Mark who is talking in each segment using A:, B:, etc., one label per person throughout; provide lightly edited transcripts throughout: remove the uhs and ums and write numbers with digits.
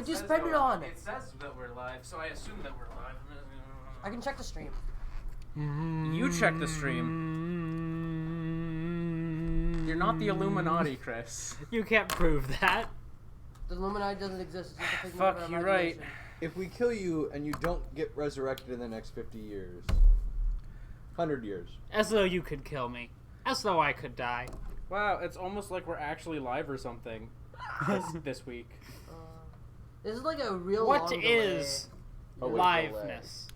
A: What'd you spend it on?
B: It says that we're live, so I assume that we're live.
A: I can check the stream.
B: You check the stream. You're not the Illuminati, Chris.
C: You can't prove that.
A: The Illuminati doesn't exist. It's just a figment
B: Fuck,
A: of our
B: you're right.
A: imagination.
D: If we kill you and you don't get resurrected in the next 50 years, 100 years.
C: As though you could kill me. As though I could die.
B: Wow, it's almost like we're actually live or something this week.
A: This is like a real
C: What
A: long
C: is liveness?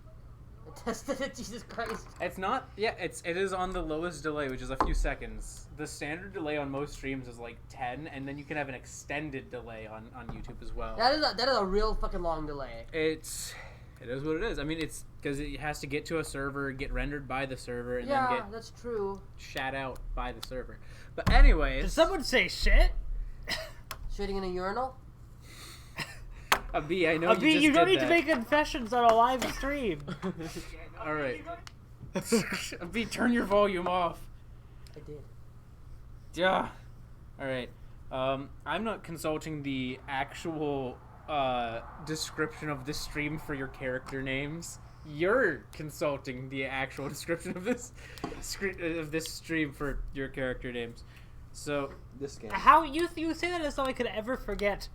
A: Tested it, Jesus Christ.
B: It's not. Yeah, it is on the lowest delay, which is a few seconds. The standard delay on most streams is like 10, and then you can have an extended delay on YouTube as well.
A: That is a real fucking long delay.
B: It is what it is. I mean, it's because it has to get to a server, get rendered by the server, and then get
A: that's true.
B: shat out by the server. But anyways,
C: Did someone say shit?
A: Shitting in a urinal?
B: Abhi, I know
C: You don't need to make confessions on a live stream.
B: All right. Abhi, turn your volume off.
A: I did.
B: Yeah. All right. I'm not consulting the actual description of this stream for your character names. You're consulting the actual description of this stream for your character names. So
D: This game.
C: How you say that as though I could ever forget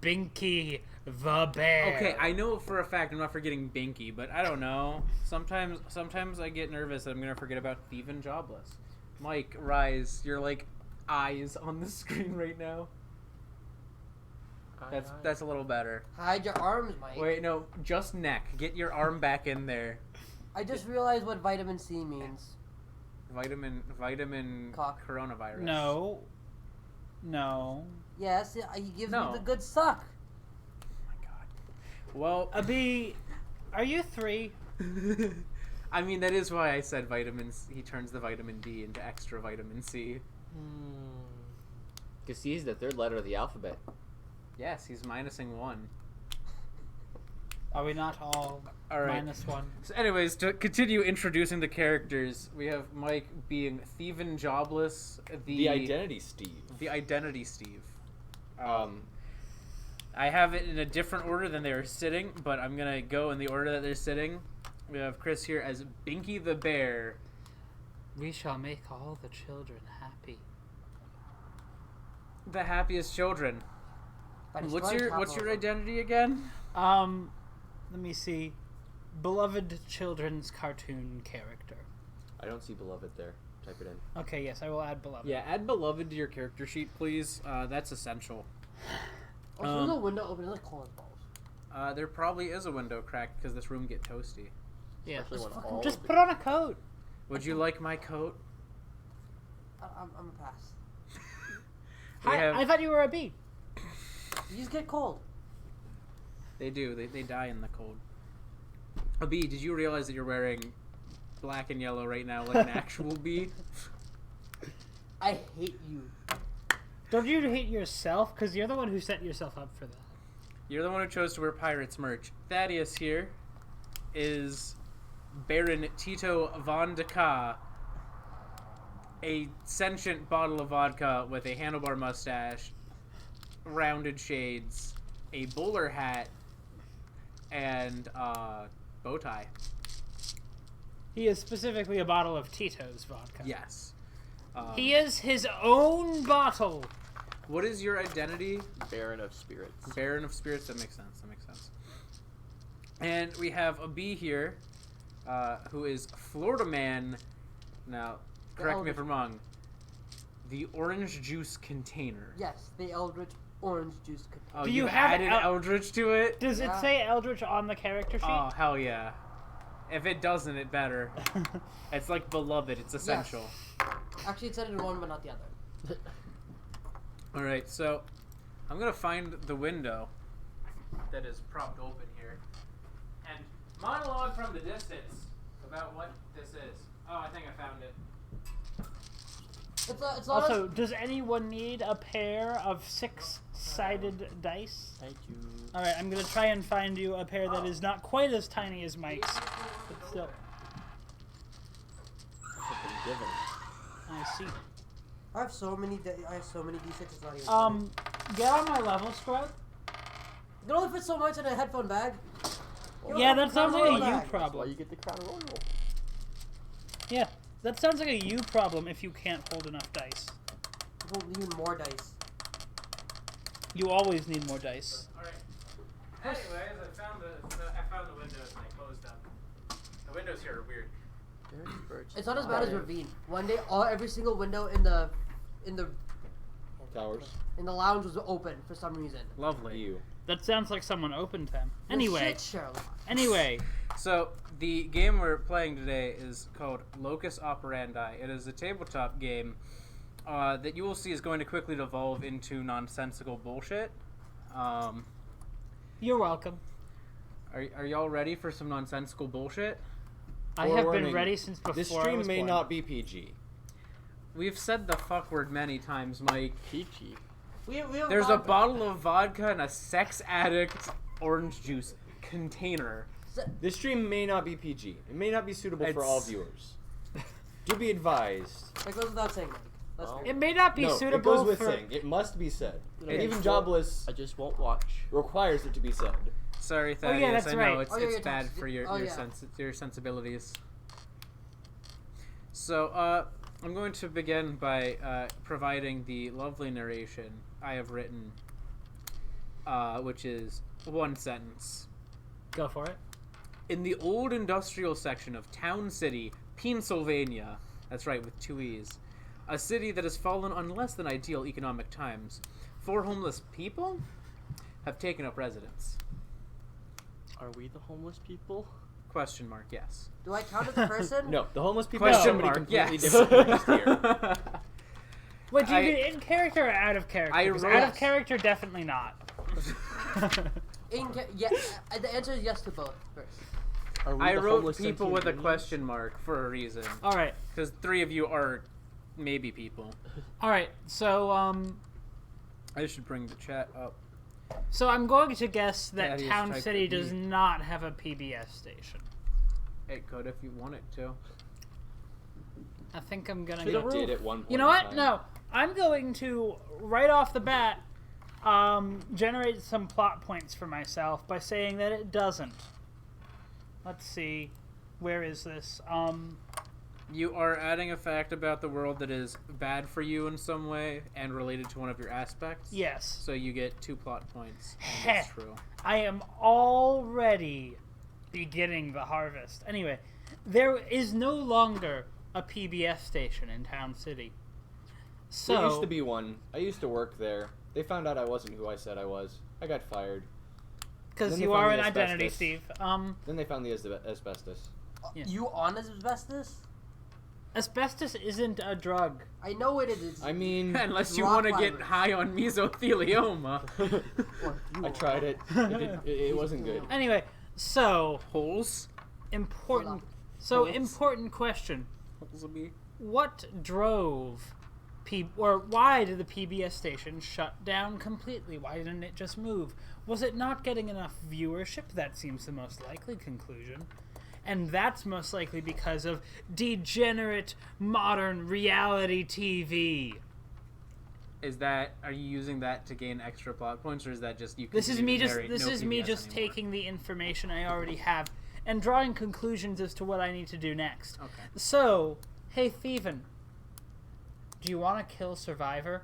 C: Binkie the bear.
B: okay, I know for a fact I'm not forgetting Binkie, but I don't know. Sometimes I get nervous that I'm gonna forget about Theiven Jobless. Mike, rise! You're like eyes on the screen right now. That's a little better.
A: Hide your arms, Mike.
B: Wait, no, just neck. Get your arm back in there.
A: I just realized what vitamin C means.
B: Vitamin
A: Cock.
B: coronavirus.
C: No.
A: Yes, he gives
B: No.
A: me the good suck.
B: Oh my god. Well,
C: Abhi, are you 3?
B: I mean that is why I said vitamins. He turns the vitamin D into extra vitamin C.
E: Because C is the third letter of the alphabet.
B: Yes, he's minusing 1.
C: Are we not all
B: right.
C: -1?
B: So anyways, to continue introducing the characters, we have Mike being Theiven Jobless,
D: The identity Steve.
B: The identity Steve. I have it in a different order than they are sitting, but I'm gonna go in the order that they're sitting. We have Chris here as Binkie the bear.
C: We shall make all the children happy.
B: The happiest children.
A: By
B: What's
A: destroying
B: your
A: capitalism.
B: identity again?
C: Let me see. Beloved children's cartoon character.
D: I don't see beloved there. Type it in.
C: Okay, yes, I will add beloved.
B: Yeah, add beloved to your character sheet, please. That's essential.
A: Oh, there's a window open. Let's call his balls.
B: There probably is a window crack because this room get toasty.
C: Yeah.
D: Especially when all
C: Just
D: of
C: put on a coat.
B: Would you like my coat?
A: I'm a pass.
C: I thought you were a bee.
A: You just get cold.
B: They do. They die in the cold. Abhi, did you realize that you're wearing black and yellow right now like an actual bee?
A: I hate you.
C: Don't you hate yourself? Because you're the one who set yourself up for that.
B: You're the one who chose to wear Pirates merch. Thaddeus here is Baron Tito Von de Ka, a sentient bottle of vodka with a handlebar mustache, rounded shades, a bowler hat, and bow tie.
C: He is specifically a bottle of Tito's vodka.
B: Yes.
C: He is his own bottle.
B: What is your identity?
D: Baron of Spirits.
B: Baron of Spirits. That makes sense. And we have a bee here, who is Floridaman. Now, correct me if I'm wrong. The orange juice container.
A: Yes, the Eldritch orange juice container.
B: Oh,
C: Do
B: you
C: you have
B: added Eldritch to it?
C: Does it say Eldritch on the character sheet?
B: Oh, hell yeah. If it doesn't, it better. It's like beloved. It's essential.
A: Yes. Actually, it said it in one, but not the other.
B: Alright, so I'm going to find the window that is propped open here and monologue from the distance about what this is. Oh, I think I found it.
A: It's not
C: Also, does anyone need a pair of 6-sided dice?
D: Thank you.
C: Alright, I'm going to try and find you a pair that is not quite as tiny as Mike's, but still.
D: Given.
C: I see.
A: I have so many D6. It's not even.
C: Get on my level, Scrub.
A: You can only fit so much in a headphone bag. You
C: Yeah,
A: don't
C: that sounds
A: have
C: like
A: a
C: a
A: bag.
C: you
F: That's why
C: problem.
F: you get the Crown Royal.
C: Yeah, that sounds like a you problem if you can't hold enough dice.
A: You will need more dice.
C: You always need more dice.
B: All right. Anyways, I found the windows and I closed them. The windows here are weird.
F: DurchBurch.
A: It's not as bad as Ravine. One day, every single window in the
D: Towers.
A: lounge was open for some reason.
B: Lovely.
D: You.
C: That sounds like someone opened them.
A: No
C: Anyway,
A: shit, Sherlock.
C: anyway,
B: So the game we're playing today is called Locus Operandi. It is a tabletop game that you will see is going to quickly devolve into nonsensical bullshit.
C: you're welcome.
B: Are y'all ready for some nonsensical bullshit?
C: I have been
D: Forewarning,
C: ready since before
D: This
C: I
D: stream
C: was
D: may
C: born.
D: not be PG.
B: We've said the fuck word many times, Mike.
F: Peachy.
A: We have
B: There's a
A: vodka.
B: bottle of vodka and a sex addict orange juice container.
D: This stream may not be PG. It may not be suitable for all viewers. Do be advised.
A: That goes without saying, Mike. That's
F: Well,
A: fair.
C: It may not be
D: No,
C: suitable
D: it goes with
C: for.
D: saying. It must be said.
F: Okay.
D: And even
F: Well,
D: Jobless
F: I just won't watch.
D: requires it to be said.
B: Sorry,
C: Oh,
B: Thaddeus.
C: yeah, that's
B: I know
C: right.
B: it's,
A: Oh, yeah,
B: it's
A: yeah,
B: bad
A: Thomas.
B: for your
A: Oh, yeah.
B: your sensibilities. So I'm going to begin by providing the lovely narration I have written, which is one sentence.
C: Go for it.
B: In the old industrial section of Town City, Pennsylvania, that's right, with 2 E's, a city that has fallen on less than ideal economic times, 4 homeless people have taken up residence.
F: Are we the homeless people?
B: Question mark, yes.
A: Do I count as a person?
D: No, the homeless people
B: Question
D: are somebody
B: mark,
D: completely
B: yes.
D: different from us here.
C: Wait, do you
B: I-
C: do it in character or out of character?
B: I
C: 'Cause
B: wrote-
C: out of character, definitely not.
A: Yeah, the answer is yes to both. First.
F: Are we
B: I
F: the
B: wrote
F: homeless
B: people
F: sentient
B: with a
F: beings?
B: question mark for a reason.
C: All right,
B: Because 3 of you are maybe people.
C: all right. So,
B: I should bring the chat up.
C: so I'm going to guess that
B: Thaddeus
C: Town
B: typed
C: City
B: it.
C: does not have a PBS station.
B: It could if you want it to.
C: I think I'm gonna
F: To the
C: go.
F: roof.
D: Did at one point.
C: You know
D: in
C: what?
D: time.
C: No, I'm going to right off the bat generate some plot points for myself by saying that it doesn't. Let's see, where is this?
B: You are adding a fact about the world that is bad for you in some way and related to one of your aspects.
C: Yes,
B: So you get 2 plot points. And it's true.
C: I am already beginning the harvest. Anyway, there is no longer a PBS station in Town City. So
D: There used to be one. I used to work there. They found out I wasn't who I said I was. I got fired.
C: because
D: then
C: you
D: they
C: are
D: found
C: an
D: the
C: identity,
D: asbestos.
C: Steve.
D: Then they found the asbestos.
C: Yeah.
A: You on asbestos?
C: Asbestos isn't a drug.
A: I know it is.
D: I mean,
B: Unless you
A: Rock
B: want to get
A: climbers.
B: high on mesothelioma.
A: Or you
D: I tried it. It wasn't good.
C: Anyway, so
B: Holes?
C: important.
A: Hold
C: So
B: Holes.
C: important question:
B: Holesby?
C: what drove or why did the PBS station shut down completely? Why didn't it just move? Was it not getting enough viewership? That seems the most likely conclusion. And that's most likely because of degenerate modern reality TV.
B: Are you using that to gain extra plot points, or is that just you?
C: This is me
B: continue to
C: just
B: narrate
C: this
B: no
C: is me
B: PBS
C: just
B: anymore?
C: taking the information I already have and drawing conclusions as to what I need to do next.
B: Okay.
C: So, hey Theiven, do you want to kill Survivor?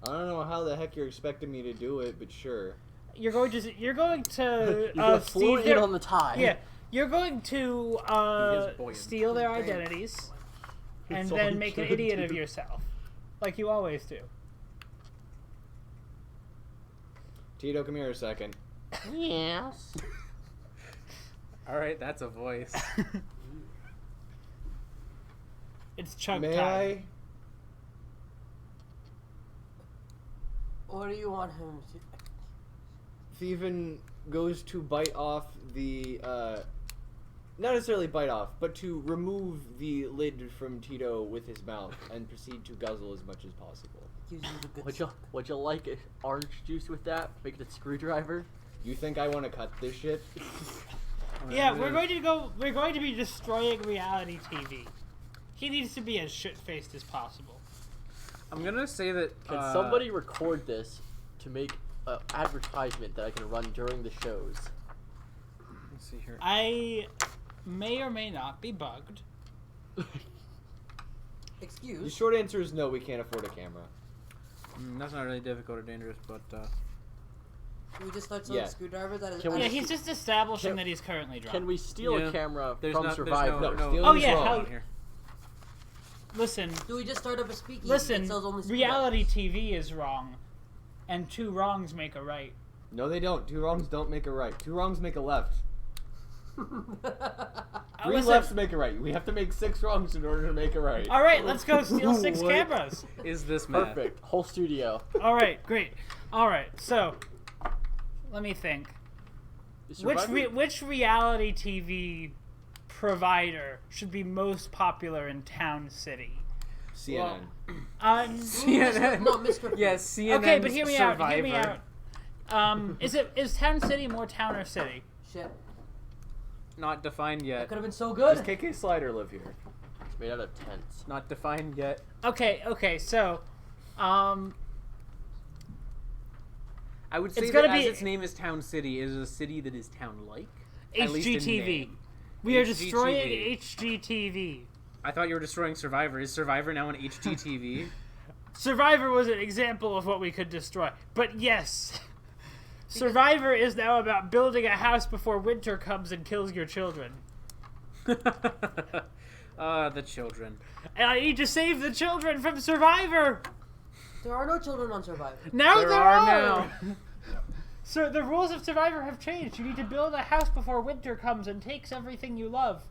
D: I don't know how the heck you're expecting me to do it, but sure.
C: You're going to
F: You're gonna float
C: steal
F: in
C: their,
F: on the tide.
C: yeah. You're going to
B: He is buoyant.
C: steal their
A: Very
C: identities and
F: That's all
C: then
F: you
C: make an
F: can
C: idiot of
F: do.
C: yourself, like you always do.
D: Tito, come here a second.
F: Yes.
B: All right, that's a voice.
C: It's chunk
D: May
C: time.
D: I?
A: What do you want him to?
D: Theiven goes to bite off the, not necessarily bite off, but to remove the lid from Tito with his mouth and proceed to guzzle as much as possible.
A: Gives you the good
F: Would you like orange juice with that? Make it a screwdriver?
D: You think I want to cut this shit?
C: Yeah, we're going to be destroying reality TV. He needs to be as shit-faced as possible.
B: I'm gonna say that.
F: Can somebody record this to make advertisement that I can run during the shows?
B: Let's see here.
C: I may or may not be bugged.
D: The
A: Excuse.
D: short answer is no. We can't afford a camera.
B: That's not really difficult or dangerous, but
A: Can we just start selling
D: Yeah.
A: screwdrivers? That is.
F: Can we-
C: Yeah, he's just establishing
F: Can-
C: that he's currently drunk.
F: Can we steal
B: Yeah.
F: a camera
B: there's
F: from
B: not
F: Survivor?
B: There's no,
D: stealing
C: Oh,
D: is
C: yeah,
D: wrong.
C: how-
B: here.
C: Listen,
A: Do we just start up a speakeasy
C: listen.
A: that sells only
C: Reality TV is wrong, and 2 wrongs make a right.
D: No, they don't. 2 wrongs don't make a right. 2 wrongs make a left.
A: screwdrivers?
D: 3
C: Listen.
D: lefts make a right. We have to make 6 wrongs in order to make a right.
C: All right, let's go steal 6
B: What?
C: cameras.
B: Is this math?
F: Perfect. Whole studio.
C: All right, great. All right, so let me think.
F: Is
C: Which
F: Survivor-
C: which reality TV provider should be most popular in Town City?
D: CNN.
B: CNN.
A: No, Mr.
B: Yes, CNN.
C: Okay, but hear me
B: Survivor.
C: out. Hear me out. Is Town City more town or city?
A: Shit.
B: Not defined
A: That
B: yet.
A: could have been so
D: Does
A: good.
D: KK Slider live here?
F: It's made out of tents.
B: Not defined yet.
C: Okay, so,
B: I would say
C: It's
B: that
C: gonna
B: as
C: be-
B: its name is Town City, it is a city that is town-like. At least in
C: HGTV.
B: name.
C: We are
B: HGTV.
C: destroying HGTV.
B: I thought you were destroying Survivor. Is Survivor now an HGTV?
C: Survivor was an example of what we could destroy. But yes, Survivor is now about building a house before winter comes and kills your children.
B: The children.
C: And I need to save the children from Survivor.
A: There are no children on Survivor.
C: Now
B: There
C: there
B: are
C: are.
B: now.
C: So the rules of Survivor have changed. You need to build a house before winter comes and takes everything you love.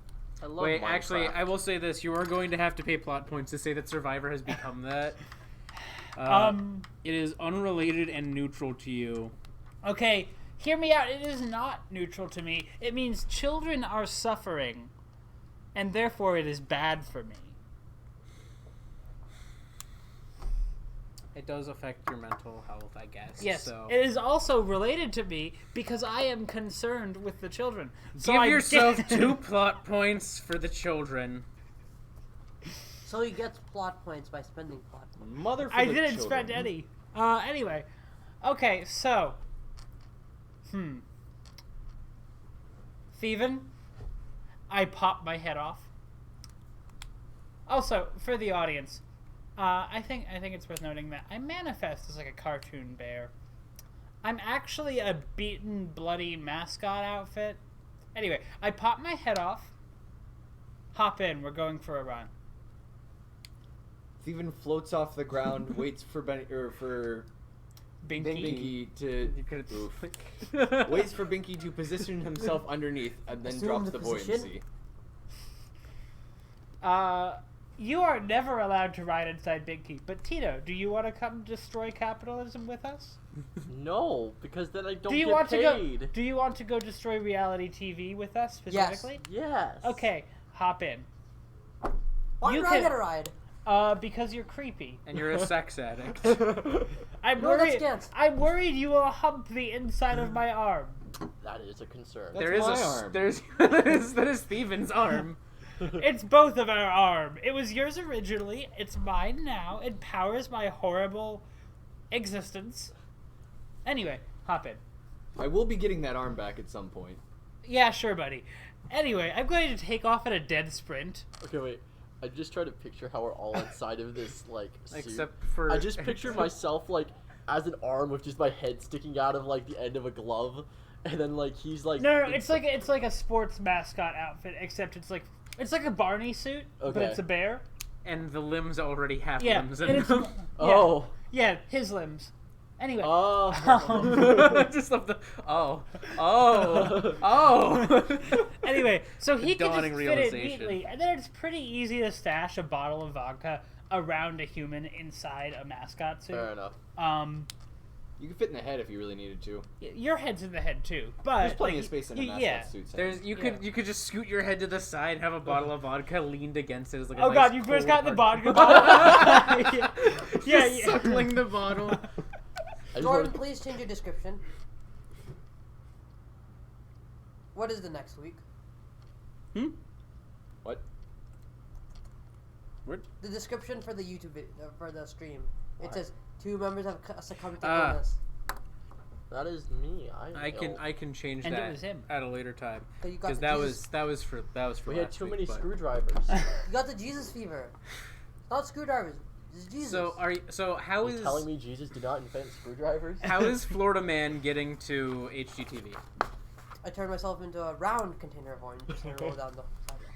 F: I love
B: Wait,
F: Minecraft.
B: actually, I will say this. You are going to have to pay plot points to say that Survivor has become that. It is unrelated and neutral to you.
C: Okay, hear me out. It is not neutral to me. It means children are suffering, and therefore it is bad for me.
B: It does affect your mental health, I guess.
C: Yes,
B: So.
C: it is also related to me because I am concerned with the children. So
B: Give
C: I
B: yourself
C: did-
B: 2 plot points for the children.
A: So he gets plot points by spending plot points.
D: Mother for
C: I
D: the
C: didn't
D: children.
C: spend any. Anyway. Okay, so. Theiven, I popped my head off. Also, for the audience, I think it's worth noting that I manifest as like a cartoon bear. I'm actually a beaten, bloody mascot outfit. Anyway, I pop my head off. Hop in, we're going for a run.
D: Thieven floats off the ground, waits for for
C: Binkie.
D: Binkie to
B: You could
D: waits for Binkie to position himself underneath, and then
A: Assume
D: drops
A: the
D: the
A: position.
D: buoyancy.
C: You are never allowed to ride inside Binkie, but Tito, do you want to come destroy capitalism with us?
F: No, because then I don't
C: Do you
F: get
C: want
F: paid.
C: to go? Do you want to go destroy reality TV with us specifically?
F: Yes.
C: Okay, hop in.
A: Why
C: You
A: did I
C: can-
A: get a ride?
C: Because you're creepy.
B: And you're a sex addict.
C: I'm
A: No, that's
C: worried.
A: against.
C: I'm worried you will hump the inside of my arm.
F: That is a concern.
D: That's
B: There is
D: my
B: a
D: arm.
B: there's that is Theiven's arm.
C: It's both of our arm. It was yours originally. It's mine now. It powers my horrible existence. Anyway, hop in.
D: I will be getting that arm back at some point.
C: Yeah, sure, buddy. Anyway, I'm going to take off at a dead sprint.
F: Okay, wait. I just try to picture how we're all inside of this, like, suit.
B: Except for
F: I just picture myself, like, as an arm with just my head sticking out of, like, the end of a glove. And then, like, he's, like...
C: No, it's like a sports mascot outfit, except it's like a Barney suit, but
F: Okay.
C: it's a bear.
B: and the limbs already have
C: Yeah,
B: limbs
C: and
B: in
C: it's
B: them.
F: Oh.
C: yeah, his limbs. Anyway,
F: Oh.
B: Just love the oh.
C: anyway, so he can just
B: Dawning
C: fit it
B: realization.
C: neatly, and then it's pretty easy to stash a bottle of vodka around a human inside a mascot suit.
F: Fair enough.
D: You could fit in the head if you really needed to.
C: Your head's in the head too, but
D: There's plenty
C: like,
D: of space in a mascot
C: yeah.
D: suit. Sam.
B: There's you could just scoot your head to the side, have a bottle of vodka leaned against it as like a
C: Oh
B: nice
C: god, you first got
B: cold
C: the
B: hard-
C: vodka bottle. yeah, yeah,
B: Just suckling the bottle.
F: I just
A: Jordan,
F: wanna-
A: please change your description. What is the next week?
D: What?
A: The description for the YouTube video, for the stream. It
D: What?
A: says 2 members have succumbed to
B: Ah.
A: illness.
F: That is me.
B: I can change
C: And it
B: that
C: was him.
B: at a later time
A: So you got
B: because
A: the
B: that was for
F: We had
B: last
F: too
B: week,
F: many
B: but-
F: screwdrivers.
A: You got the Jesus fever. Not screwdrivers. It's Jesus.
B: So how
F: You're
B: is
F: telling me Jesus did not invent screwdrivers?
B: how is Floridaman getting to HGTV?
A: I turned myself into a round container of orange and rolled down the sidewalk.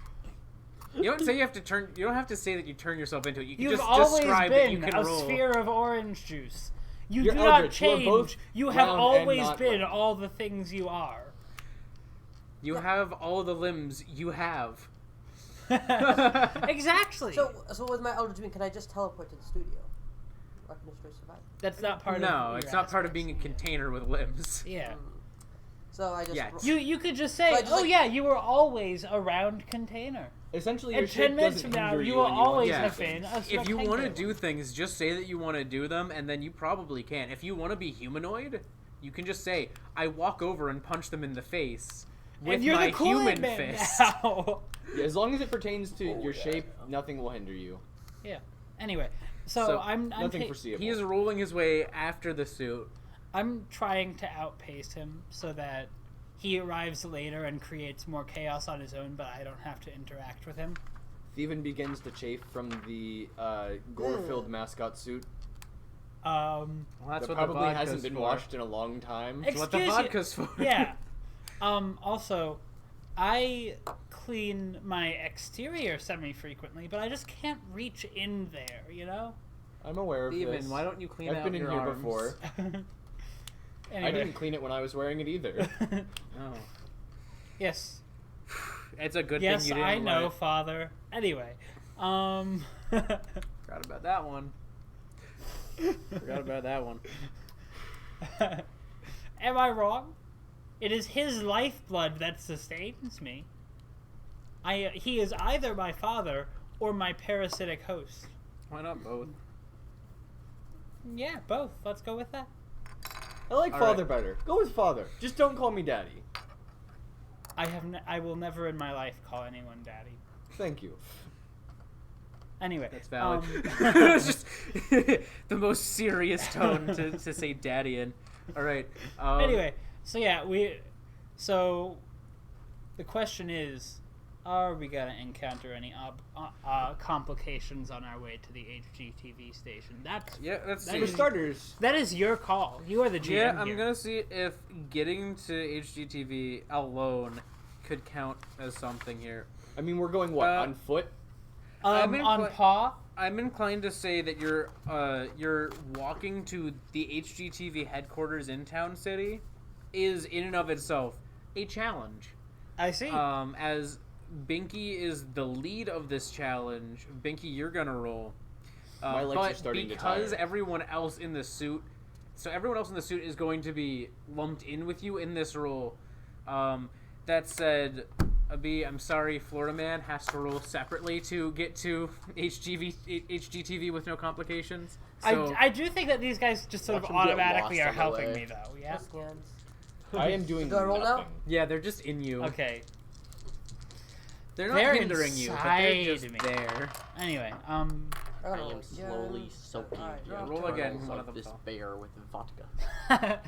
B: You don't say you have to turn. You don't have to say that you turn yourself into it. You can
C: You've
B: just
C: always
B: describe that you
C: been
B: can
C: a
B: roll.
C: sphere of orange juice. You
D: You're
C: do not
D: Eldritch. You are
C: change.
D: both
C: You have
D: round and
C: always
D: not
C: been
D: round.
C: all the things you are.
B: You have all the limbs you have.
C: Exactly.
A: So with my Eldritch Beam, can I just teleport to the studio? Or can I just survive?
C: That's not part of.
B: No,
C: your
B: it's not part of
C: aspects.
B: being a container with limbs.
C: Yeah.
A: So I just.
B: Yeah,
C: You could just say,
A: So I just,
C: oh
A: like-
C: yeah, you were always a round container.
D: Essentially, your
C: And
D: shape
C: 10 minutes
D: doesn't
C: from now,
D: hinder
C: you
D: you
C: will
D: when you want
C: always
D: to.
C: have been a
B: If you want to
C: rectangular.
B: do things, just say that you want to do them, and then you probably can. If you want to be humanoid, you can just say, "I walk over and punch them in the face with
C: and you're
B: my
C: the Kool-Aid
B: human
C: Man
B: fist."
C: now.
D: Yeah, as long as it pertains to
F: Oh,
D: your
F: yeah.
D: shape, nothing will hinder you.
C: Yeah. Anyway, so,
B: So,
C: I'm
D: Nothing foreseeable.
B: He is rolling his way after the suit.
C: I'm trying to outpace him so that he arrives later and creates more chaos on his own, but I don't have to interact with him.
D: Theiven begins to chafe from the gore-filled mascot suit
B: Well, that's
D: that
B: what
D: probably
B: the
D: hasn't
B: vodka's
D: been
B: for.
D: washed in a long time.
B: That's what the
C: Excuse you-
B: vodka's for.
C: Yeah. Also, I clean my exterior semi-frequently, but I just can't reach in there, you know?
D: I'm aware of
B: Steven,
D: this.
B: why don't you clean
D: I've
B: out
D: been in
B: your
D: here
B: arms?
D: before.
C: Anyway.
D: I didn't clean it when I was wearing it either.
B: Oh.
C: Yes.
B: It's a good
C: Yes,
B: thing you didn't
C: I know,
B: let-
C: Father. Anyway.
B: Forgot about that one. Forgot about that one.
C: Am I wrong? It is his lifeblood that sustains me. He is either my father or my parasitic host.
B: Why not both?
C: Yeah, both. Let's go with that.
D: I like
B: All
D: father
B: right.
D: better. Go with father. Just don't call me daddy.
C: I will never in my life call anyone daddy.
D: Thank you.
C: Anyway,
B: That's valid. It's just the most serious tone to say daddy in. All right.
C: Anyway, so yeah, so the question is, are we gonna encounter any complications on our way to the HGTV station?
B: Yeah, let's
C: that
B: see.
D: For
C: is-
D: starters,
C: That is your call. You are the GM
B: Yeah, I'm
C: here.
B: gonna see if getting to HGTV alone could count as something here.
D: I mean, we're going what,
B: Uh,
D: on foot?
B: I'm
C: on
B: incli-
C: paw.
B: I'm inclined to say that you're walking to the HGTV headquarters in Town City is in and of itself a challenge.
C: I see.
B: As Binkie is the lead of this challenge, Binkie, you're gonna roll.
D: My legs
B: but
D: are starting to
B: because
D: tire.
B: everyone else in the suit, so everyone else in the suit is going to be lumped in with you in this roll. That said, Abhi, I'm sorry, Floridaman has to roll separately to get to HGTV with no complications. So,
C: I do think that these guys just sort of
F: Watch 'em get
C: automatically
F: lost
C: are
F: on the
C: helping
F: way.
C: me, though. Yeah.
A: Just scans.
D: I am doing
A: Do I roll now?
D: nothing.
B: yeah, they're just in you.
C: Okay.
B: They're not
C: They're
B: hindering you, but they're
C: inside
B: just
C: me.
B: there.
C: Anyway,
A: I
F: I
A: gotta roll
F: am
A: again.
F: slowly soaking
A: Alright,
F: the
A: roll
B: roll again,
F: internals
B: one
F: of
B: of them
F: this
B: fell.
F: bear with vodka.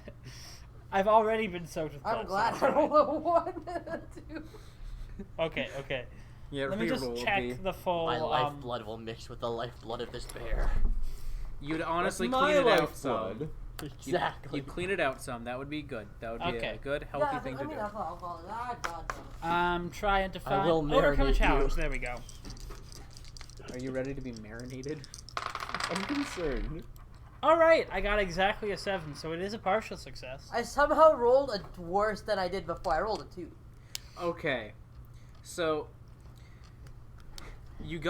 C: I've already been soaked with
A: I'm
C: blood,
A: glad
C: so
A: I
C: it's fine.
A: rolled a 1. 2.
C: Okay.
B: Yeah,
C: Let me just
B: reroll,
C: check
B: Abhi.
C: the full.
F: My lifeblood will mix with the lifeblood of this bear.
B: You'd honestly
D: That's
B: clean
D: my
B: it out some.
D: lifeblood.
F: Exactly.
B: You'd clean it out some. That would be good. That would be
C: Okay.
B: a good, healthy thing to do.
A: Alcohol. God.
C: I'm trying to find.
F: will
C: Overcome a
F: marinate
C: challenge.
F: you.
C: There we go.
B: Are you ready to be marinated?
D: I'm concerned.
C: All right, I got exactly a 7, so it is a partial success.
A: I somehow rolled a worse than I did before. I rolled a 2.
B: Okay. So you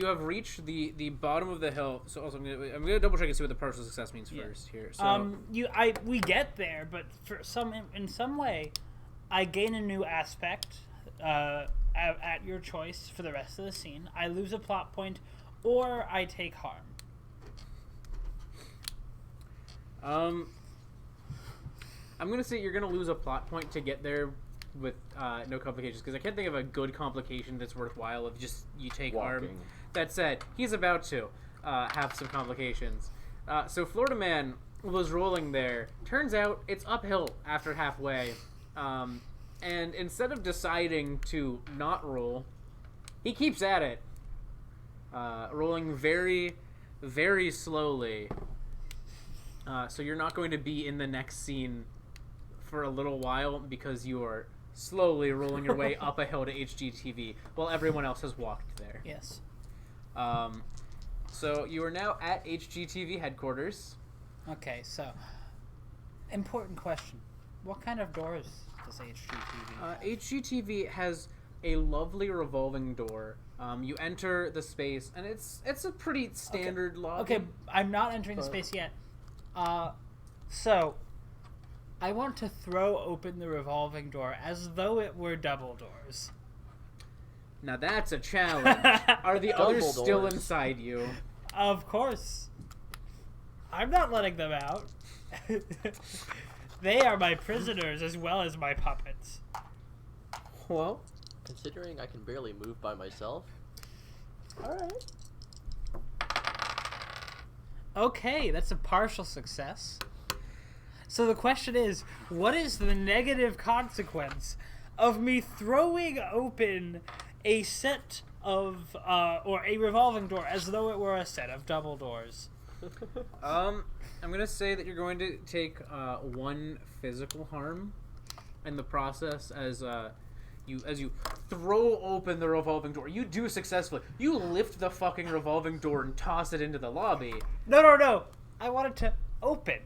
B: have reached the bottom of the hill. So also I'm gonna double check and see what the partial success means
C: Yeah.
B: first here. So
C: We get there, but for in some way, I gain a new aspect at your choice for the rest of the scene. I lose a plot point, or I take harm.
B: I'm gonna say you're gonna lose a plot point to get there with no complications because I can't think of a good complication that's worthwhile of just you take harm.
D: Walking.
B: That said, he's about to have some complications. So Floridaman was rolling there. Turns out it's uphill after halfway. And instead of deciding to not roll, he keeps at it. Rolling very, very slowly. So you're not going to be in the next scene for a little while because you are slowly rolling your way up a hill to HGTV while everyone else has walked there.
C: Yes.
B: So you are now at HGTV headquarters.
C: Okay, so important question: what kind of doors does HGTV have?
B: HGTV has a lovely revolving door. You enter the space, and it's a pretty standard lobby.
C: Okay, I'm not entering the space yet. So I want to throw open the revolving door as though it were double doors.
B: Now that's a challenge. Are the others
F: Double
B: still
F: doors.
B: inside you?
C: Of course. I'm not letting them out. They are my prisoners as well as my puppets.
B: Well,
F: Considering I can barely move by myself.
B: alright.
C: Okay, that's a partial success. So the question is, what is the negative consequence of me throwing open a set of, or a revolving door as though it were a set of double doors?
B: I'm gonna say that you're going to take 1 physical harm in the process as you throw open the revolving door. You do successfully. You lift the fucking revolving door and toss it into the lobby.
C: No. I want it to open.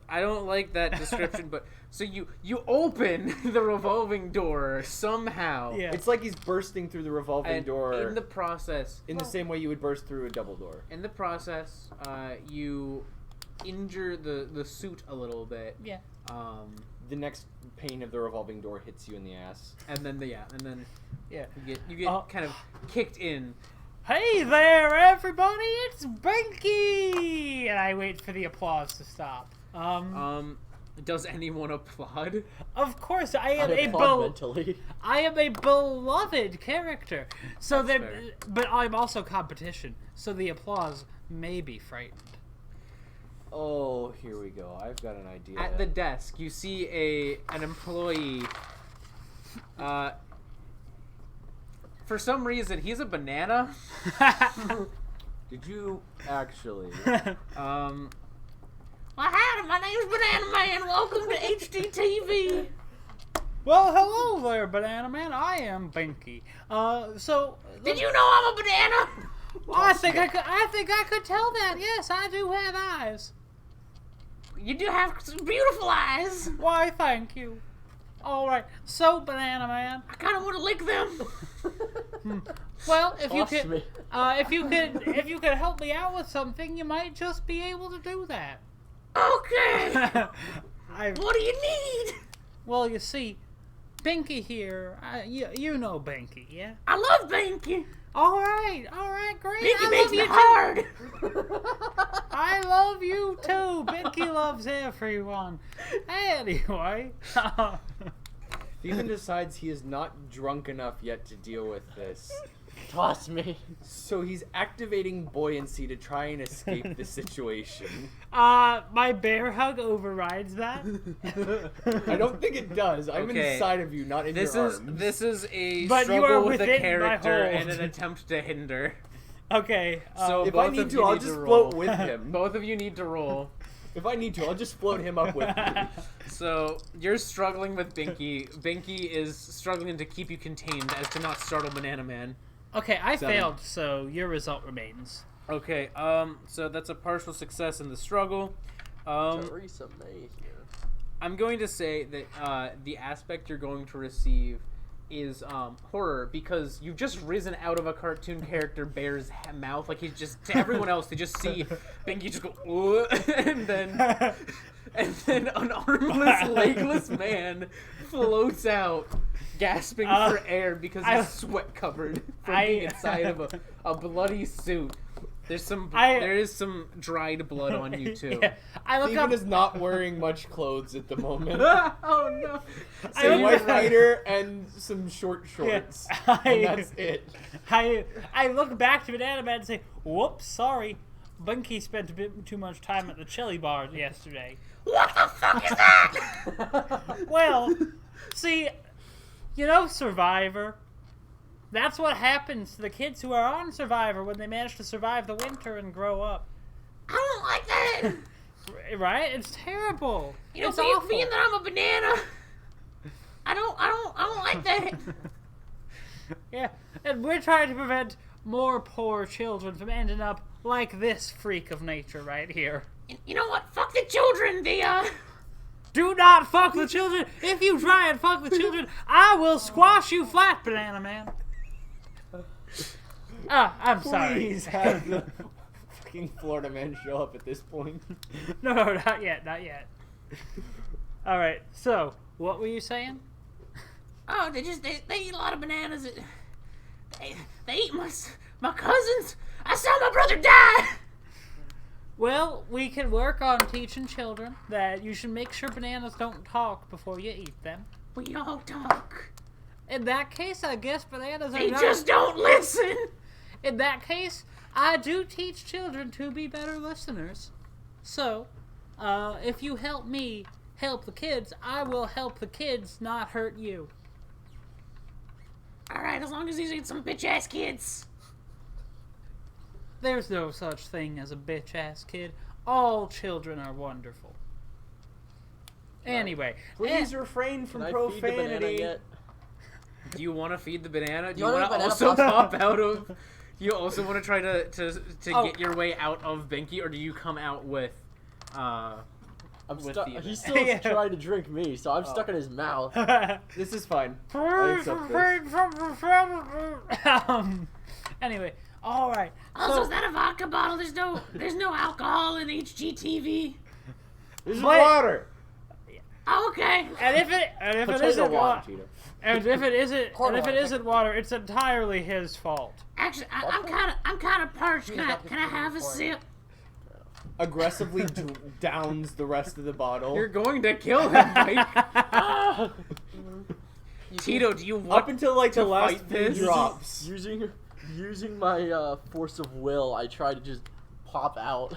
B: I don't like that description, but so you open the revolving door somehow.
C: Yeah.
D: It's like he's bursting through the revolving
B: And
D: door
B: in the process,
D: in the same way you would burst through a double door.
B: In the process, you injure the suit a little bit.
C: Yeah.
D: The next pane of the revolving door hits you in the ass.
B: And then you get kind of kicked in.
C: Hey there, everybody! It's Binkie! And I wait for the applause to stop.
B: Does anyone applaud?
C: Of course, I am
F: mentally.
C: I am a beloved character. So
B: That's
C: then,
B: fair.
C: but I'm also competition. So the applause may be frightened.
D: Oh, here we go. I've got an idea.
B: At the desk, you see an employee. For some reason, he's a banana.
D: Did you actually?
B: Well, howdy, my name's Banana Man. Welcome to HDTV.
C: Well, hello there, Banana Man. I am Binkie.
B: Did you know I'm a banana?
C: I think I could tell that. Yes, I do have eyes.
B: You do have some beautiful eyes.
C: Why, thank you. All right. So, Banana Man.
B: I kind of want to lick them.
C: Well, if you
F: Toss
C: could,
F: me.
C: if you could help me out with something, you might just be able to do that.
B: Okay.
C: I
B: What do you need?
C: Well, you see, Binkie here. You know Binkie, yeah.
B: I love Binkie.
C: All right, great.
B: Binkie
C: I
B: makes
C: love
B: me
C: you
B: hard.
C: too. I love you too. Binkie loves everyone. Anyway,
D: Theiven decides he is not drunk enough yet to deal with this.
F: Toss me.
D: So he's activating buoyancy to try and escape the situation.
C: my bear hug overrides that.
D: I don't think it does. I'm
B: Okay.
D: inside of you, not in your arms.
B: This is a
C: But you are
B: struggle with a
C: within my
B: character
C: hold.
B: and an attempt to hinder.
C: Okay.
B: So
D: If
B: both
D: I need
B: of
D: to,
B: you
D: I'll
B: need
D: just
B: to
D: float
B: roll.
D: with him.
B: Both of you need to roll.
D: If I need to, I'll just float him up with me.
B: So you're struggling with Binkie. Binkie is struggling to keep you contained as to not startle Banana Man.
C: Okay, I
D: 7.
C: failed, so your result remains.
B: Okay, so that's a partial success in the struggle.
F: Theresa May here.
B: I'm going to say that the aspect you're going to receive is horror, because you've just risen out of a cartoon character bear's mouth. Like, he's just, to everyone else, they just see Binkie just go, "Ugh," and then an armless, legless man floats out, gasping for air because he's sweat covered from being inside of a bloody suit. There is some dried blood on you too.
C: Yeah. I look
D: Theiven
C: up.
D: is not wearing much clothes at the moment.
B: Oh no!
C: I
D: A
C: look
D: white
C: up-
D: gaiter and some short shorts.
C: Yeah.
D: And that's it.
C: I look back to Banana Man and say, "Whoops, sorry. Binkie spent a bit too much time at the chili bar yesterday.
B: What the fuck is that?
C: Well, see, you know Survivor? That's what happens to the kids who are on Survivor when they manage to survive the winter and grow up.
B: I don't like that.
C: Right? It's terrible.
B: You know,
C: It's awful.
B: being that I'm a banana, I don't like that.
C: Yeah, and we're trying to prevent more poor children from ending up like this freak of nature right here.
B: You know what? Fuck the children.
C: Do not fuck the children. If you try and fuck the children, I will squash you flat, Banana Man. I'm sorry.
D: Please have the fucking Florida man show up at this point.
C: No, not yet, not yet. All right, so what were you saying?
B: Oh, they eat a lot of bananas. They eat my cousins. I saw my brother die.
C: Well, we can work on teaching children that you should make sure bananas don't talk before you eat them.
B: We all talk.
C: In that case, I guess bananas are
B: They
C: not...
B: just don't listen.
C: In that case, I do teach children to be better listeners. So, if you help me help the kids, I will help the kids not hurt you.
B: All right, as long as these ain't some bitch ass kids.
C: There's no such thing as a bitch-ass kid. All children are wonderful. Anyway,
D: Please refrain from
F: Can I feed the banana
D: profanity.
F: yet?
B: Do you want to feed the banana? Do
A: You
B: you
A: want
B: want
A: a
B: to
A: banana
B: also
A: pasta?
B: pop out of? You also want to try to
C: Oh.
B: get your way out of Binkie, or do you come out with?
F: I'm
B: With
F: stuck.
B: Theiven.
F: He's still
C: Yeah.
F: trying to drink me, so I'm stuck in his mouth.
D: This is fine. I accept this.
C: Anyway, all right.
B: Also,
C: So-
B: is that a vodka bottle? There's no alcohol in HGTV.
D: This is
C: But-
D: water.
B: Oh, okay.
C: And if it
F: Potato
C: isn't
F: water,
C: water,
F: Cheetah.
C: and if it
A: Corn water.
C: isn't water, it's entirely his fault.
B: Actually, I'm kind of parched. Can I have a sip?
D: Aggressively downs the rest of the bottle.
B: You're going to kill him, Mike. Tito, do you want
D: Up until like the
B: to
D: last
B: fight
D: few
B: this?
D: drops.
F: Using my force of will, I try to just pop out.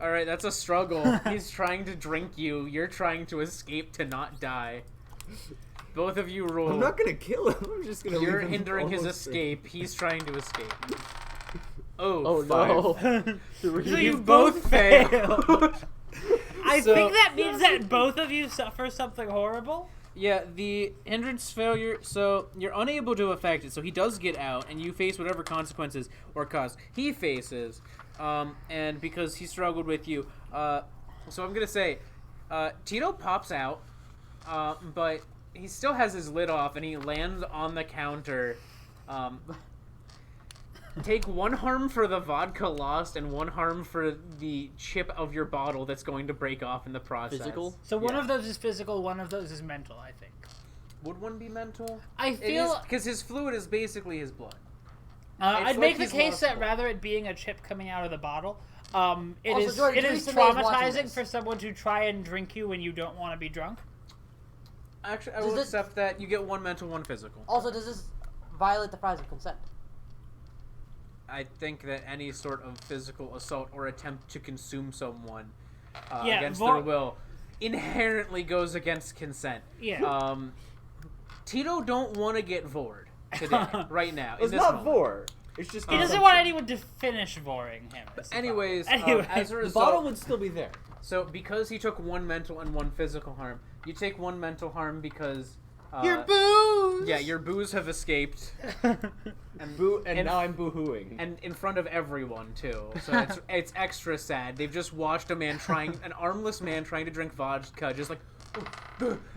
B: All right, that's a struggle. He's trying to drink you. You're trying to escape to not die. Both of you roll.
D: I'm not gonna kill him. I'm just gonna.
B: You're
D: leave him
B: hindering his
D: almost
B: escape. He's trying to escape. Oh,
F: Oh
B: five.
F: no!
C: So
B: You both failed.
C: I
B: So-
C: think that means that both of you suffer something horrible.
B: Yeah, the hindrance failure, so you're unable to affect it, so he does get out, and you face whatever consequences or cost he faces. And because he struggled with you, so I'm gonna say, Tito pops out, but he still has his lid off, and he lands on the counter. Take 1 harm for the vodka lost, and 1 harm for the chip of your bottle that's going to break off in the process.
F: Physical?
C: So one
B: Yeah.
C: of those is physical, one of those is mental, I think.
B: Would one be mental?
C: I feel
B: because his fluid is basically his blood. It's
C: I'd
B: like
C: make the
B: he's
C: case
B: lost
C: that
B: blood.
C: rather it being a chip coming out of the bottle, it
A: Also,
C: is
A: Jordan,
C: it is
A: Teresa May is watching
C: traumatizing
A: this.
C: for someone to try and drink you when you don't want to be drunk.
B: Actually, I
A: Does
B: will
A: this-
B: accept that. You get 1 mental, 1 physical.
A: Also, does this violate the prize of consent?
B: I think that any sort of physical assault or attempt to consume someone
C: Yeah,
B: against
C: vor-
B: their will inherently goes against consent.
C: Yeah.
B: Tito don't want to get vored today, right now. in
D: It's
B: this
D: not
B: moment.
D: vor. It's just.
C: He doesn't
D: consumption.
C: want anyone to finish voring him. is the
B: Anyways,
C: problem. Anyway,
B: as a
D: The
B: result,
D: bottle would still be there.
B: so because he took 1 mental and 1 physical harm, you take 1 mental harm because
C: your booze.
B: yeah, your boos have escaped, and
D: Boo, and
B: and-
D: now I'm boohooing.
B: and in front of everyone too. So it's extra sad. They've just watched an armless man trying to drink vodka, just like,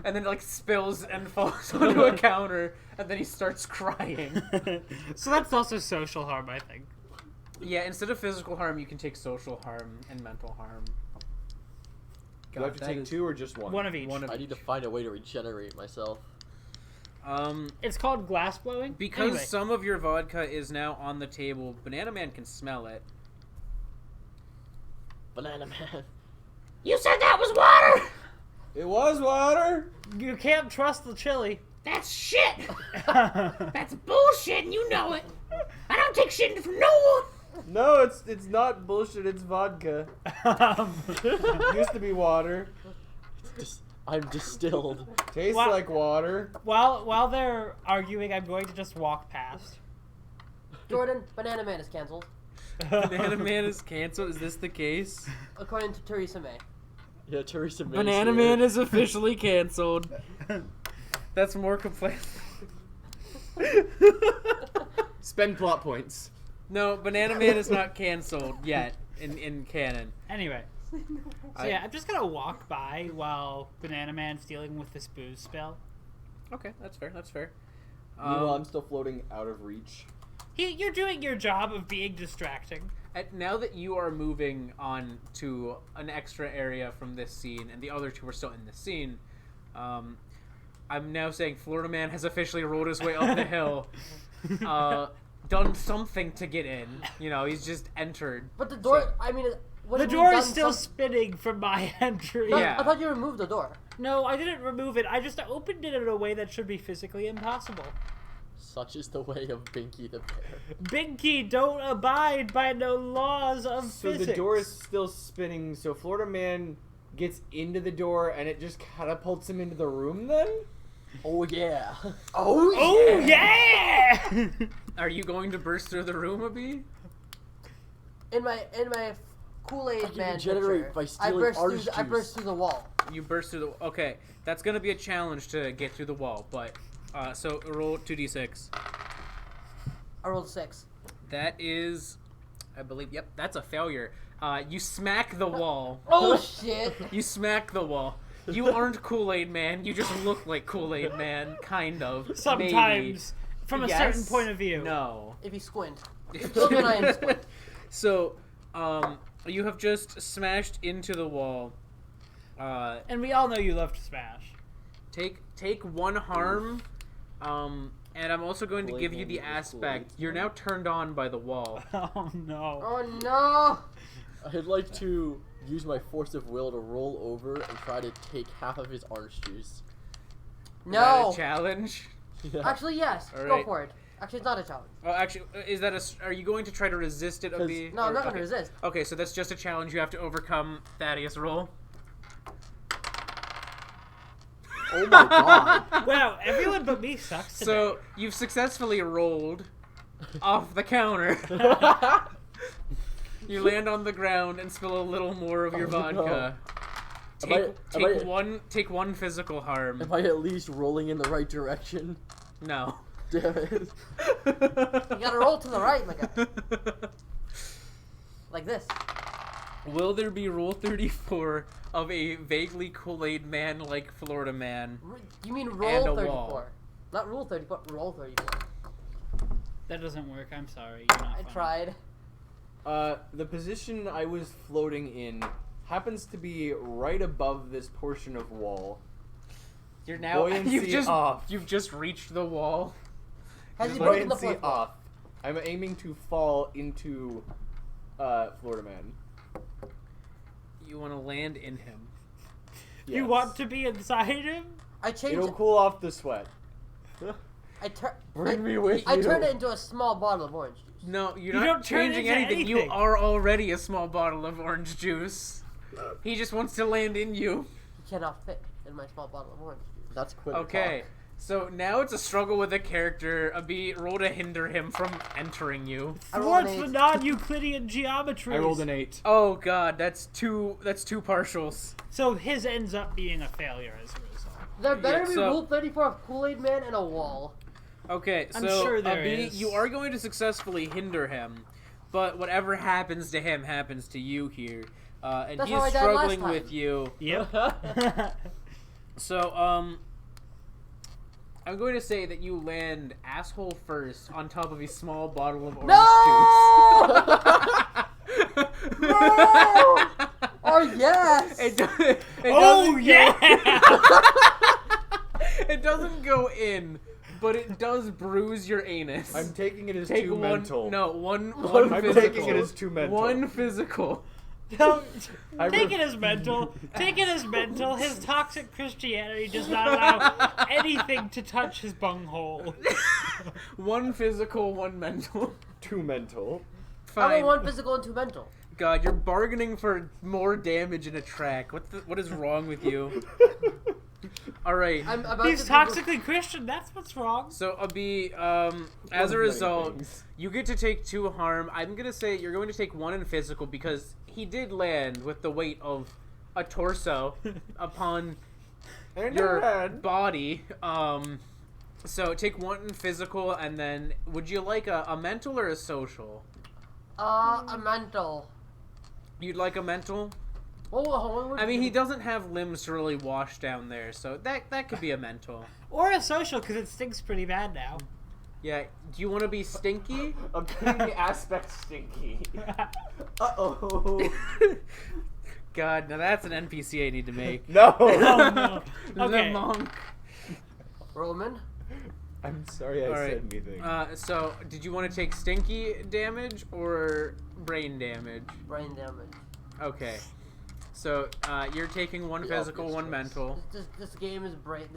B: and then like spills and falls onto a counter, and then he starts crying.
C: So that's also social harm, I think.
B: Yeah, instead of physical harm, you can take social harm and mental harm.
D: Do I have to
B: that
D: take
B: is-
D: 2 or just 1?
C: One of each.
B: One of
F: I need to find a way to regenerate myself.
C: It's called glass blowing.
B: Because
C: Anyway.
B: some of your vodka is now on the table, Banana Man can smell it.
F: Banana Man.
B: You said that was water!
D: It was water.
C: You can't trust the chili.
B: That's shit! That's bullshit and you know it! I don't take shit from no one!
D: No, it's not bullshit. It's vodka. It used to be water.
F: I'm distilled.
D: Tastes
C: Wha-
D: like water.
C: While they're arguing, I'm going to just walk past.
A: Jordan, Banana Man is cancelled,
B: Banana Man is canceled. Is this the case?
A: according to Theresa May.
F: Yeah, Teresa May's
B: Banana
F: here.
B: Man is officially canceled. That's more complaints.
D: Spend plot points.
B: No, Banana Man is not canceled yet in canon.
C: Anyway. So yeah, I'm just gonna walk by while Banana Man's dealing with this booze spell.
B: Okay, that's fair. That's fair.
D: Meanwhile, I'm still floating out of reach.
C: You're doing your job of being distracting.
B: Now that you are moving on to an extra area from this scene, and the other two are still in this scene, I'm now saying Floridaman has officially rolled his way up the hill, done something to get in. You know, he's just entered.
A: But the door,
B: So-
A: I mean, what
C: The
A: do you mean
C: door is
A: done
C: still
A: some-
C: spinning from my entry.
A: No,
B: Yeah.
A: I thought you removed the door.
C: No, I didn't remove it. I just opened it in a way that should be physically impossible.
F: Such is the way of Binkie the bear.
C: Binkie, don't abide by no laws of
D: So
C: physics.
D: the door is still spinning. So Florida Man gets into the door, and it just catapults him into the room. Then.
F: Oh yeah.
C: Oh yeah!
B: Are you going to burst through the room, Abhi?
A: In my Kool-Aid
F: can
A: Man
F: regenerate
A: picture,
F: by
A: I
F: stealing
A: burst
F: orange
A: through. I
F: juice.
A: burst through the wall.
B: You burst through the. Okay, that's gonna be a challenge to get through the wall, but so roll 2d6.
A: I rolled 6.
B: That is, I believe. Yep, that's a failure. You smack the wall.
A: Oh shit!
B: You smack the wall. You aren't Kool-Aid Man. You just look like Kool-Aid Man, kind of.
C: Sometimes, from a certain
B: Yes.
C: point of view.
B: No.
A: If you squint, children, I am squint.
B: So, you have just smashed into the wall.
C: And we all know you love to smash.
B: Take one harm. And I'm also going to
D: Kool-Aid
B: give you
D: Man
B: the
D: equals
B: aspect.
D: Kool-Aid.
B: You're now turned on by the wall.
C: Oh no.
A: Oh no!
F: I'd like to use my force of will to roll over and try to take half of his orange juice.
B: Is that
A: No.
B: a challenge?
F: Yeah.
A: Actually, yes.
B: All
A: Go
B: right.
A: for it. Actually, it's not a challenge.
B: Well, actually, is that are you going to try to resist it, Abhi?
A: No, I'm
B: Or-
A: not gonna
B: okay.
A: resist.
B: Okay, so that's just a challenge you have to overcome. Thaddeus, roll.
F: Oh my god.
C: Wow, everyone but me sucks today.
B: So you've successfully rolled off the counter. You land on the ground and spill a little more of your
F: Oh, no.
B: vodka. Take one physical harm.
F: Am I at least rolling in the right direction?
B: No.
F: Damn it.
A: You gotta roll to the right, my guy. Like this.
B: Will there be Rule 34 of a vaguely Kool-Aid Man like Florida Man?
A: You mean
B: And
A: roll
B: a
A: 34?
B: wall.
A: Not rule 34. Roll 34.
C: That doesn't work. I'm sorry. You're not
A: I
C: funny.
A: tried.
D: The position I was floating in happens to be right above this portion of wall.
B: You're now
D: Buoyancy off.
B: you've just reached the wall.
A: Has he broken the
D: Buoyancy
A: fourth wall?
D: off. I'm aiming to fall into Florida Man.
B: You want to land in him.
C: You
D: Yes.
C: want to be inside him?
A: I changed
D: It'll
A: it.
D: cool off the sweat.
F: Bring me with
A: I
F: you.
A: turned it into a small bottle of orange juice.
B: No, you're
C: You
B: not
C: don't turn it
B: changing
C: into
B: anything. You
C: anything.
B: are already a small bottle of orange juice. He just wants to land in you.
A: He cannot fit in my small bottle of orange juice.
F: That's quick.
B: Okay, so now it's a struggle with a character. Abhi, roll to hinder him from entering you.
A: I rolled
C: Thwarts
A: an
C: the
A: 8.
C: non-Euclidean geometry.
D: I rolled an 8.
B: Oh god, that's two partials.
C: So his ends up being a failure as a result.
A: There better be
B: so-
A: rule 34 of Kool-Aid Man and a wall.
B: Okay,
C: I'm
B: so
C: sure there
B: Abhi,
C: is.
B: you are going to successfully hinder him, but whatever happens to him happens to you here. And
A: That's
B: he's
A: how I died last
B: struggling
A: time.
B: with you.
C: Yep.
B: So, I'm going to say that you land asshole first on top of a small bottle of orange
A: No!
B: juice.
A: No! Oh yes!
B: It
C: Oh
B: doesn't
C: yeah!
B: It doesn't go in, but it does bruise your anus.
D: I'm taking it as
B: Take
D: too
B: one.
D: mental.
B: No, one
D: I'm
B: physical.
D: taking it as too mental.
B: One physical.
C: Don't
D: I
C: take
D: re-
C: it as mental. Take it as mental. His toxic Christianity does not allow anything to touch his bunghole.
B: One physical, one mental.
D: Too mental.
A: I
B: Fine.
A: want 1 physical and 2 mental.
B: God, you're bargaining for more damage in a track. What is wrong with you? All right.
A: I'm about
C: He's
A: to
C: toxically Christian. That's what's wrong.
B: So Abhi, as a result, you get to take 2 harm. I'm gonna say you're going to take 1 in physical because he did land with the weight of a torso upon your body. So take 1 in physical, and then would you like a mental or a social?
A: A mental.
B: You'd like a mental?
A: Oh,
B: I mean, he doesn't have limbs to really wash down there, so that could be a mental.
C: Or a social, because it stinks pretty bad now.
B: Yeah. Do you want to be stinky?
D: I'm getting the aspect stinky. Uh-oh.
B: God, now that's an NPC I need to make.
D: No.
C: Oh no.
B: The
C: Okay.
B: monk.
A: Roman.
D: I'm sorry I
B: All right.
D: said anything.
B: So, did you want to take stinky damage or brain damage?
A: Brain damage.
B: Okay. So, you're taking 1
F: The
B: physical,
F: obvious
B: 1
F: choice.
B: mental.
A: This game is brain.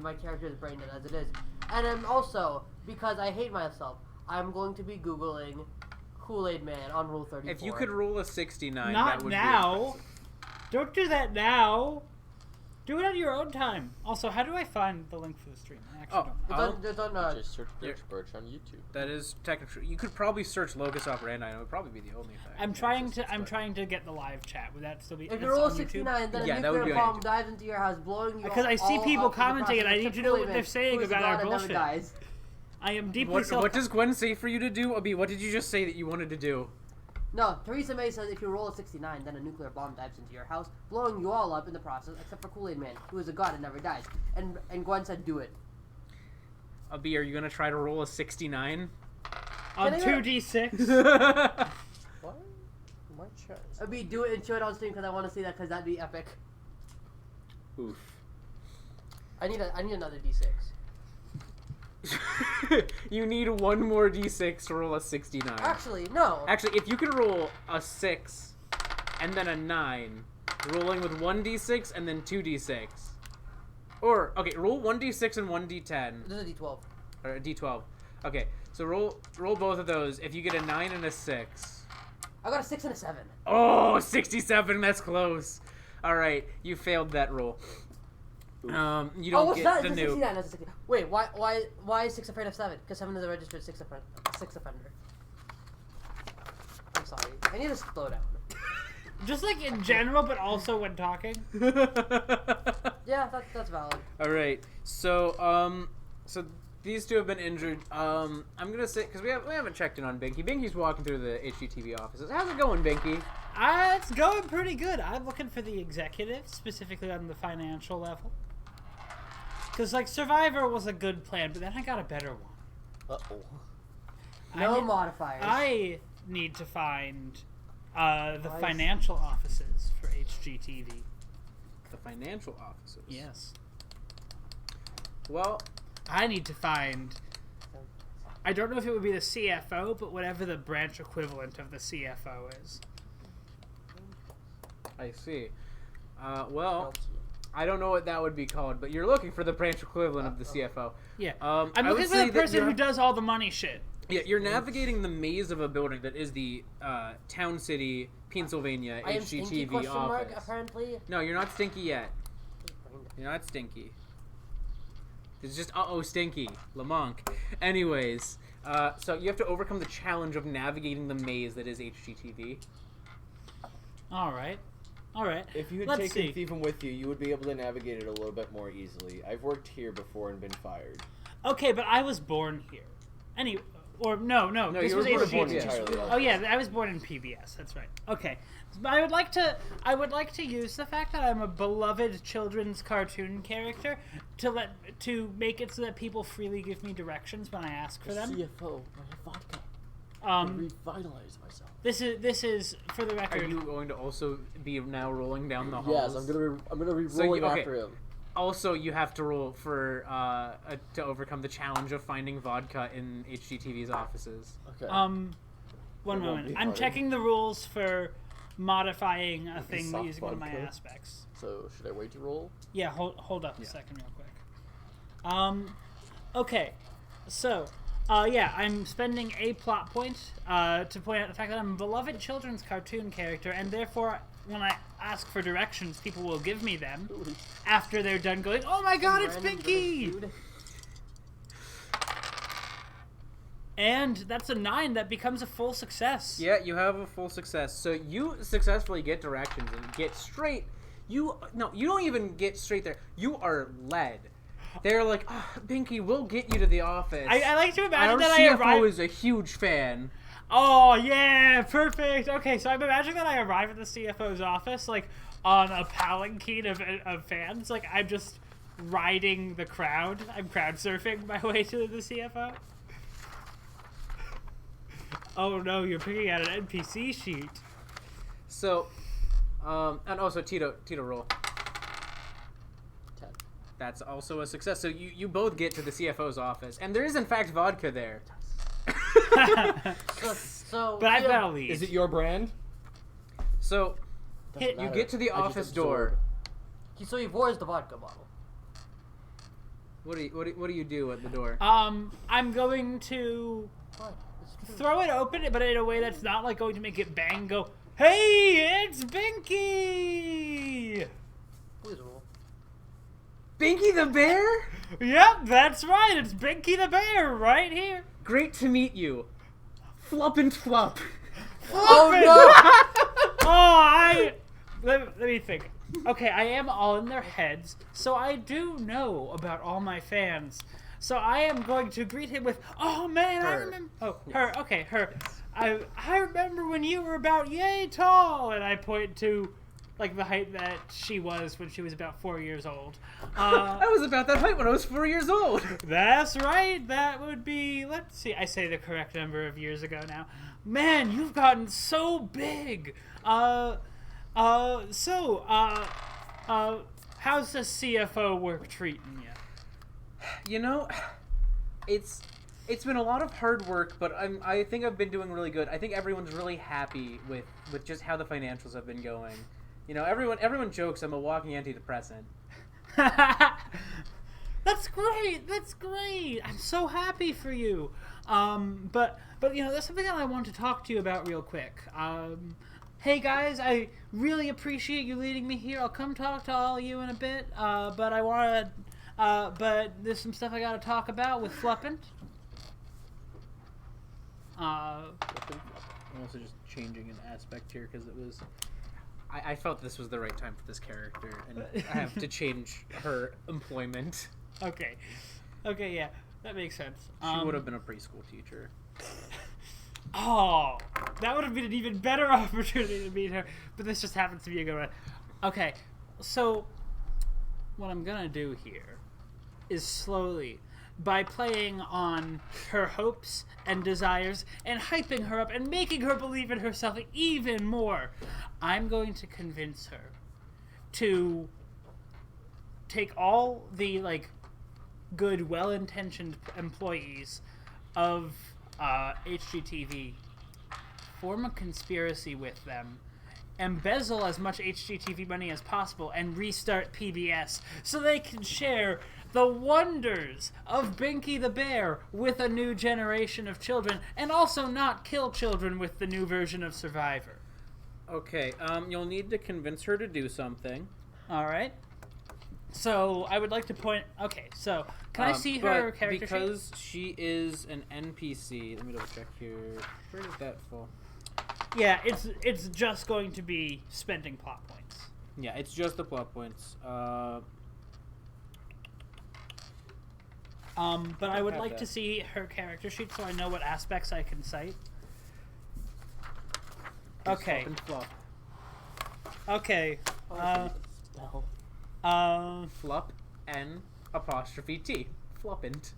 A: My character is brain dead as it is, and I'm also, because I hate myself, I'm going to be googling Kool-Aid Man on Rule 34.
B: If you could roll a 69,
C: Not
B: that would
C: now.
B: be impressive.
C: Don't do that now. Do it on your own time. Also, how do I find the link for the stream? I actually don't.
A: It's on
F: Just search
B: Yeah.
F: DurchBurch on YouTube.
B: That is technically. You could probably search Locus Operandi. It would probably be the only thing.
C: I'm trying to get the live chat. Would that still be?
A: If
C: that's
A: you roll
C: on YouTube?
A: 69, then
B: Yeah,
A: a
B: that would
A: nuclear
B: be on
A: bomb
B: YouTube.
A: dives into your house, blowing you
C: Because I see
A: all
C: people
A: up in the
C: commenting and I
A: process
C: need to
A: of
C: know what
A: Kool-Aid
C: they're
A: Man,
C: saying
A: who is the
C: about our
A: god that never
C: bullshit.
A: dies.
C: I am deeply
B: What,
C: self.
B: what does Gwen say for you to do? Abhi, what did you just say that you wanted to do?
A: No, Theresa May says if you roll a 69, then a nuclear bomb dives into your house, blowing you all up in the process, except for Kool-Aid Man, who is a god and never dies. And Gwen said, do it.
B: Abhi, are you going to try to roll a 69?
C: on
A: Can I-
C: 2d6.
F: What? My chest.
A: Abhi, do it and show it on stream because I want to see that because that'd be epic.
D: Oof.
A: I need another D6.
B: You need 1 more d6 to roll a 69.
A: Actually, no.
B: Actually, if you can roll a 6 and then a 9, rolling with 1d6 and then 2d6. Or, okay, roll 1d6 and 1d10.
A: This is a D12.
B: Or a d12. Okay, so roll both of those. If you get a 9 and a 6.
A: I got a 6 and a 7.
B: Oh, 67, that's close. Alright, you failed that roll. You don't
A: what's
B: get
A: that?
B: the
A: It's a
B: new.
A: 69. That's a 69. Wait, why is 6 afraid of 7? Because 7 is a registered 6 offender. I'm sorry. I need to slow down.
C: Just like in general, but also when talking.
A: Yeah, that's valid.
B: Alright, so these 2 have been injured. I'm gonna say, because we haven't checked in on Binkie. Binkie's walking through the HGTV offices. How's it going, Binkie?
C: It's going pretty good. I'm looking for the executive, specifically on the financial level. Because, like, Survivor was a good plan, but then I got a better one.
F: Uh-oh.
A: No modifiers.
C: I need to find the financial offices for HGTV.
B: The financial offices.
C: Yes.
B: Well,
C: I need to find... I don't know if it would be the CFO, but whatever the branch equivalent of the CFO is.
B: I see. Well, I don't know what that would be called, but you're looking for the branch equivalent of the CFO.
C: Yeah.
B: I
C: I'm
B: would
C: looking for
B: say
C: the
B: that
C: person
B: you're-
C: who does all the money shit.
B: Yeah, you're navigating the maze of a building that is the Town City, Pennsylvania
A: I am stinky,
B: HGTV
A: question mark,
B: office.
A: apparently.
B: No, you're not stinky yet. You're not stinky. It's just stinky. Lamonk. Anyways, so you have to overcome the challenge of navigating the maze that is HGTV.
C: All right.
D: If you had
C: Let's
D: taken
C: see.
D: Theiven with you, you would be able to navigate it a little bit more easily. I've worked here before and been fired.
C: Okay, but I was born here. No, this
B: you
C: was
B: were born
C: HGTV.
D: entirely
C: Oh yeah, I was born in PBS. That's right. Okay, but I would like to use the fact that I'm a beloved children's cartoon character to make it so that people freely give me directions when I ask for them.
F: CFO, I have vodka. Revitalize myself.
C: This is for the
B: Are
C: record.
B: you going to also be now rolling down the halls?
F: Yes, I'm gonna be
B: So you-
F: rolling
B: okay.
F: after him.
B: Also, you have to roll for to overcome the challenge of finding vodka in HGTV's offices.
F: Okay.
C: One
F: It won't
C: moment.
F: be
C: I'm
F: hard.
C: checking the rules for modifying a thing
F: soft
C: using one of my
F: vodka.
C: aspects.
F: So should I wait to roll?
C: Yeah, hold up a second real quick. Okay, so Yeah, I'm spending a plot point to point out the fact that I'm a beloved children's cartoon character, and therefore, when I ask for directions, people will give me them after they're done going, "Oh my God, it's Binkie!" And that's a 9 that becomes a full success.
B: Yeah, you have a full success. So you successfully get directions and get straight. You don't even get straight there. You are led. They're like, oh, Binkie, we'll get you to the office.
C: I like to imagine
B: Our
C: that
B: CFO
C: I arrive.
B: is a huge fan.
C: Oh yeah, perfect. Okay, so I'm imagining that I arrive at the CFO's office like on a palanquin of fans. Like I'm just riding the crowd. I'm crowd surfing my way to the CFO. Oh no, you're picking out an NPC sheet.
B: So, and also Tito roll.
F: 10.
B: That's also a success. So you both get to the CFO's office, and there is in fact vodka there.
A: So
C: But I've got a lead.
D: Is it your brand?
B: So
F: Doesn't
B: you
F: matter.
B: get to the
F: I just
B: office
F: absorb.
B: door.
A: So he pours the vodka bottle.
B: What do you do at the door?
C: I'm going to
A: What? It's true.
C: throw it open, but in a way that's not like going to make it bang. Go, hey, it's Binkie.
A: Please roll.
B: Binkie the bear?
C: Yep, that's right. It's Binkie the bear right here.
B: Great to meet you. Flup and flop.
C: Let me think. Okay, I am all in their heads, so I do know about all my fans. So I am going to greet him with, "Oh man, I
B: Her.
C: remember." Oh, her. Okay, her. I remember when you were about yay tall, and I point to, like the height that she was when she was about 4 years old.
B: I was about that height when I was 4 years old.
C: That's right. That would be. Let's see. I say the correct number of years ago now. Man, you've gotten so big. How's the CFO work treating you?
B: You know, it's been a lot of hard work, but I think I've been doing really good. I think everyone's really happy with just how the financials have been going. You know, everyone jokes I'm a walking antidepressant.
C: That's great. That's great. I'm so happy for you. But you know, there's something that I want to talk to you about real quick. Hey guys, I really appreciate you leading me here. I'll come talk to all of you in a bit. But I want to. But there's some stuff I got to talk about with Fluppant.
B: I'm also just changing an aspect here because it was. I felt this was the right time for this character, and I have to change her employment.
C: Okay, yeah, that makes sense.
B: She would have been a preschool teacher.
C: Oh, that would have been an even better opportunity to meet her, but this just happens to be a good one. Okay, so what I'm gonna do here is slowly, by playing on her hopes and desires and hyping her up and making her believe in herself even more, I'm going to convince her to take all the, like, good, well-intentioned employees of HGTV, form a conspiracy with them, embezzle as much HGTV money as possible, and restart PBS so they can share the wonders of Binkie the Bear with a new generation of children, and also not kill children with the new version of Survivor.
B: Okay, you'll need to convince her to do something.
C: All right. So I would like to point. Okay, so can I see her
B: but
C: character sheet?
B: because she is an NPC. Let me double check here. Where did that fall?
C: Yeah, it's just going to be spending plot points.
B: Yeah, it's just the plot points.
C: But I would
B: have
C: like
B: that.
C: to see her character sheet so I know what aspects I can cite. Okay.
B: Flop and flop.
C: Okay.
F: Spell.
B: Flop N apostrophe T. Floppant.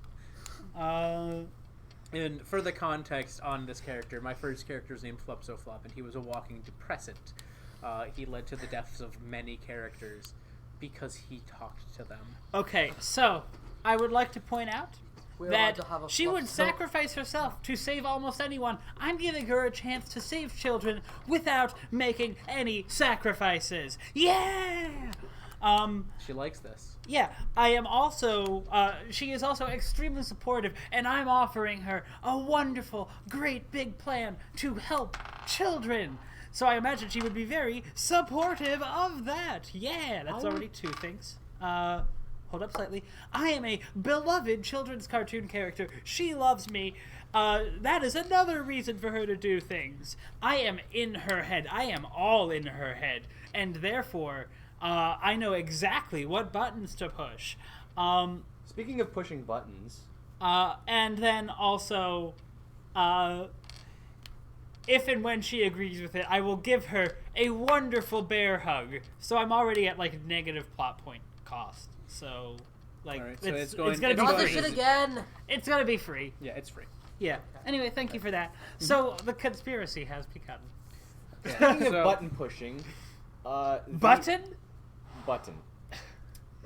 B: And for the context on this character, my first character is named Flupso Flop, and he was a walking depressant. He led to the deaths of many characters because he talked to them.
C: Okay, so I would like to point out
A: We're
C: that
A: allowed to have a
C: she
A: flux
C: would
A: zone.
C: sacrifice herself to save almost anyone. I'm giving her a chance to save children without making any sacrifices. Yeah!
B: She likes this.
C: Yeah, I am also, she is also extremely supportive, and I'm offering her a wonderful, great big plan to help children. So I imagine she would be very supportive of that. Yeah, that's already 2 things. Hold up slightly. I am a beloved children's cartoon character. She loves me. That is another reason for her to do things. I am in her head. I am all in her head. And therefore, I know exactly what buttons to push.
D: Speaking of pushing buttons,
C: And then also, if and when she agrees with it, I will give her a wonderful bear hug. So I'm already at like negative plot point cost. So, like,
B: Alright, so
C: it's
B: it's
C: gonna be
A: Not
C: free.
A: this shit again.
C: It's gonna be free.
B: Yeah, it's free.
C: Yeah. Anyway, thank you for that. So the conspiracy has begun.
D: speaking
B: So-
D: of button pushing,
C: Button?
D: button.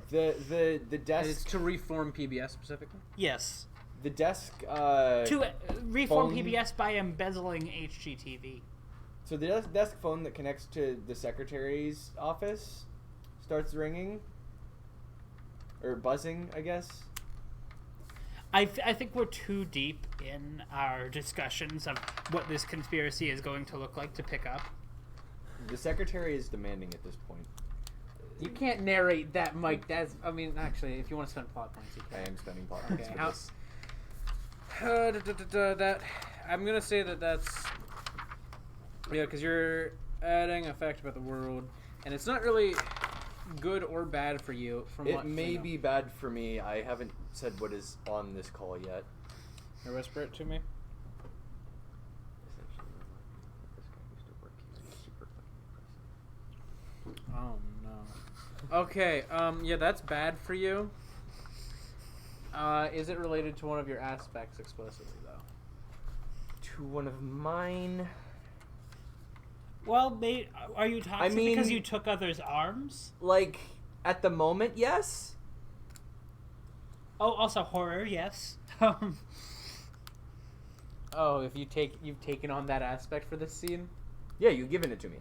D: The desk.
B: It's to reform PBS specifically.
C: Yes.
D: The desk.
C: To reform
D: phone-
C: PBS by embezzling HGTV.
D: So the desk phone that connects to the secretary's office starts ringing. Or buzzing, I guess.
C: I think we're too deep in our discussions of what this conspiracy is going to look like to pick up.
D: The secretary is demanding at this point.
B: You can't narrate that, Mike. That's. I mean, actually, if you want to spend plot points, you
D: I
B: can.
D: am spending plot points
B: Okay,
D: for
B: how-
D: this.
B: That I'm gonna say that's because you're adding a fact about the world, and it's not really good or bad for you. From
D: It
B: what
D: may
B: we know.
D: be bad for me. I haven't said what is on this call yet.
B: Or whisper it to me. Oh no. Okay. Yeah, that's bad for you. Is it related to one of your aspects explicitly though?
D: To one of mine.
C: Well, are you toxic because
D: mean-
C: you took others' arms?
D: Like, at the moment, yes.
C: Oh, also horror, yes.
B: Oh, if you've taken on that aspect for this scene.
D: Yeah, you've given it to me.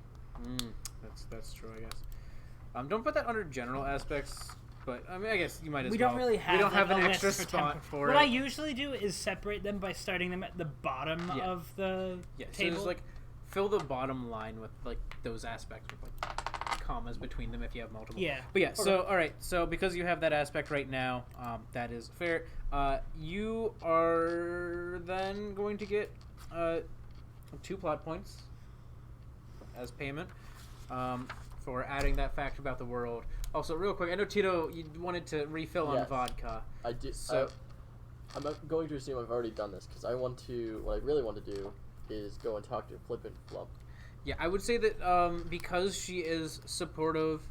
B: That's true, I guess. Don't put that under general aspects, but I mean, I guess you might as
C: We
B: well.
C: don't really have.
B: We don't have
C: like,
B: an
C: a
B: extra
C: list
B: spot for
C: What
B: it.
C: I usually do is separate them by starting them at the bottom
B: Yeah.
C: of the
B: Yeah, so
C: table.
B: just like fill the bottom line with like those aspects with like commas between them if you have multiple.
C: Yeah.
B: But yeah, so all right, so because you have that aspect right now, that is fair. You are then going to get 2 plot points as payment for adding that fact about the world. Also, real quick, I know Tito, you wanted to refill on
F: Yes.
B: vodka.
F: I did.
B: So-
F: I'm going to assume I've already done this because I want to. What I really want to do is go and talk to Flippant Flump.
B: Yeah, I would say that because she is supportive.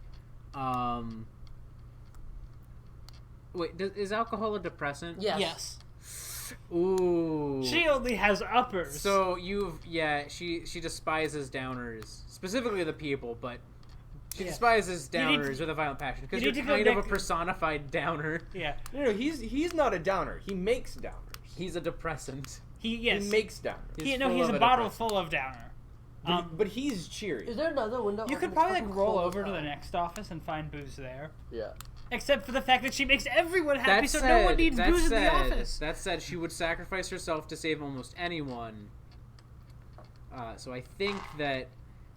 B: Wait, is alcohol a depressant?
A: Yes.
C: Yes.
B: Ooh.
C: She only has uppers.
B: So she despises downers, specifically the people, but she
C: Yeah.
B: despises
C: You need
B: downers
C: to-
B: with a violent passion because
C: you
B: you're
C: need to go
B: kind of a
C: next-
B: personified downer.
C: yeah.
D: No, he's not a downer. He makes downers.
B: He's a depressant.
C: He
D: makes downers.
B: He's
C: no,
B: full
C: he's
B: of
C: a
B: a
C: bottle
B: depressant.
C: full of downer.
D: But he's cheery.
A: Is there another window?
C: You
A: open?
C: could
A: It's
C: probably
A: fucking
C: like roll
A: cold
C: over to the
A: outside.
C: next office and find booze there.
F: Yeah.
C: Except for the fact that she makes everyone happy,
B: That
C: so
B: said,
C: no one needs
B: that
C: booze in the
B: said-
C: office.
B: That said, she would sacrifice herself to save almost anyone. So I think that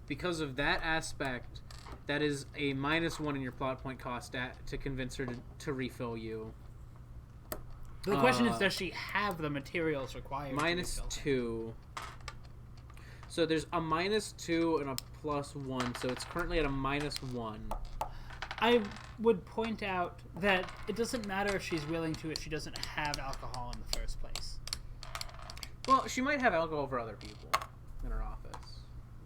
B: because of that aspect, that is a -1 in your plot point cost to convince her to refill you.
C: The question is, does she have the materials required? to refill?
B: -2. So there's a -2 and a +1, so it's currently at a -1.
C: I would point out that it doesn't matter if she's willing to if she doesn't have alcohol in the first place.
B: Well, she might have alcohol for other people in her office.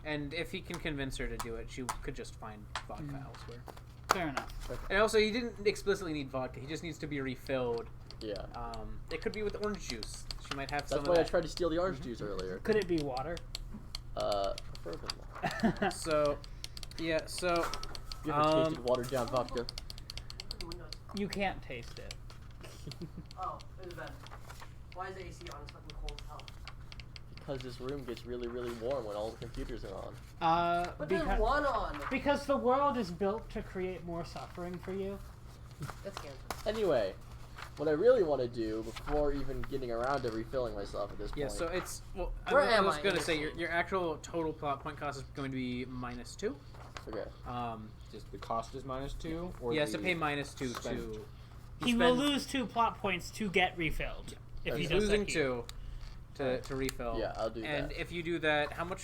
B: And if he can convince her to do it, she could just find vodka elsewhere.
C: Fair enough.
B: And also, he didn't explicitly need vodka. He just needs to be refilled.
F: Yeah.
B: It could be with orange juice. She might have some
F: That's
B: of
F: why I
B: that.
F: tried to steal the orange juice earlier.
C: Could it be water?
F: Preferably.
B: So, yeah, so...
F: You ever tasted watered down vodka?
C: You can't taste it.
A: Oh, it was bad. Why is the AC on? It's fucking cold as hell.
F: because this room gets really, really warm when all the computers are on.
A: But there's one on.
C: Because the world is built to create more suffering for you.
A: That's cancer.
F: Anyway, what I really want to do before even getting around to refilling myself at this point.
B: Yeah, so it's
A: Where
B: I
A: am
B: was
A: I
B: gonna
A: in
B: say
A: this
B: your actual total plot point cost is going to be -2.
F: Okay.
B: Just
D: The cost is -2, or
B: he has to
D: the
B: pay -2
D: spend?
B: to.
C: He will lose 2 plot points to get refilled. If he
B: He's
C: does
B: losing
C: that here.
B: 2 to refill.
F: Yeah, I'll do that.
B: And if you do that, how much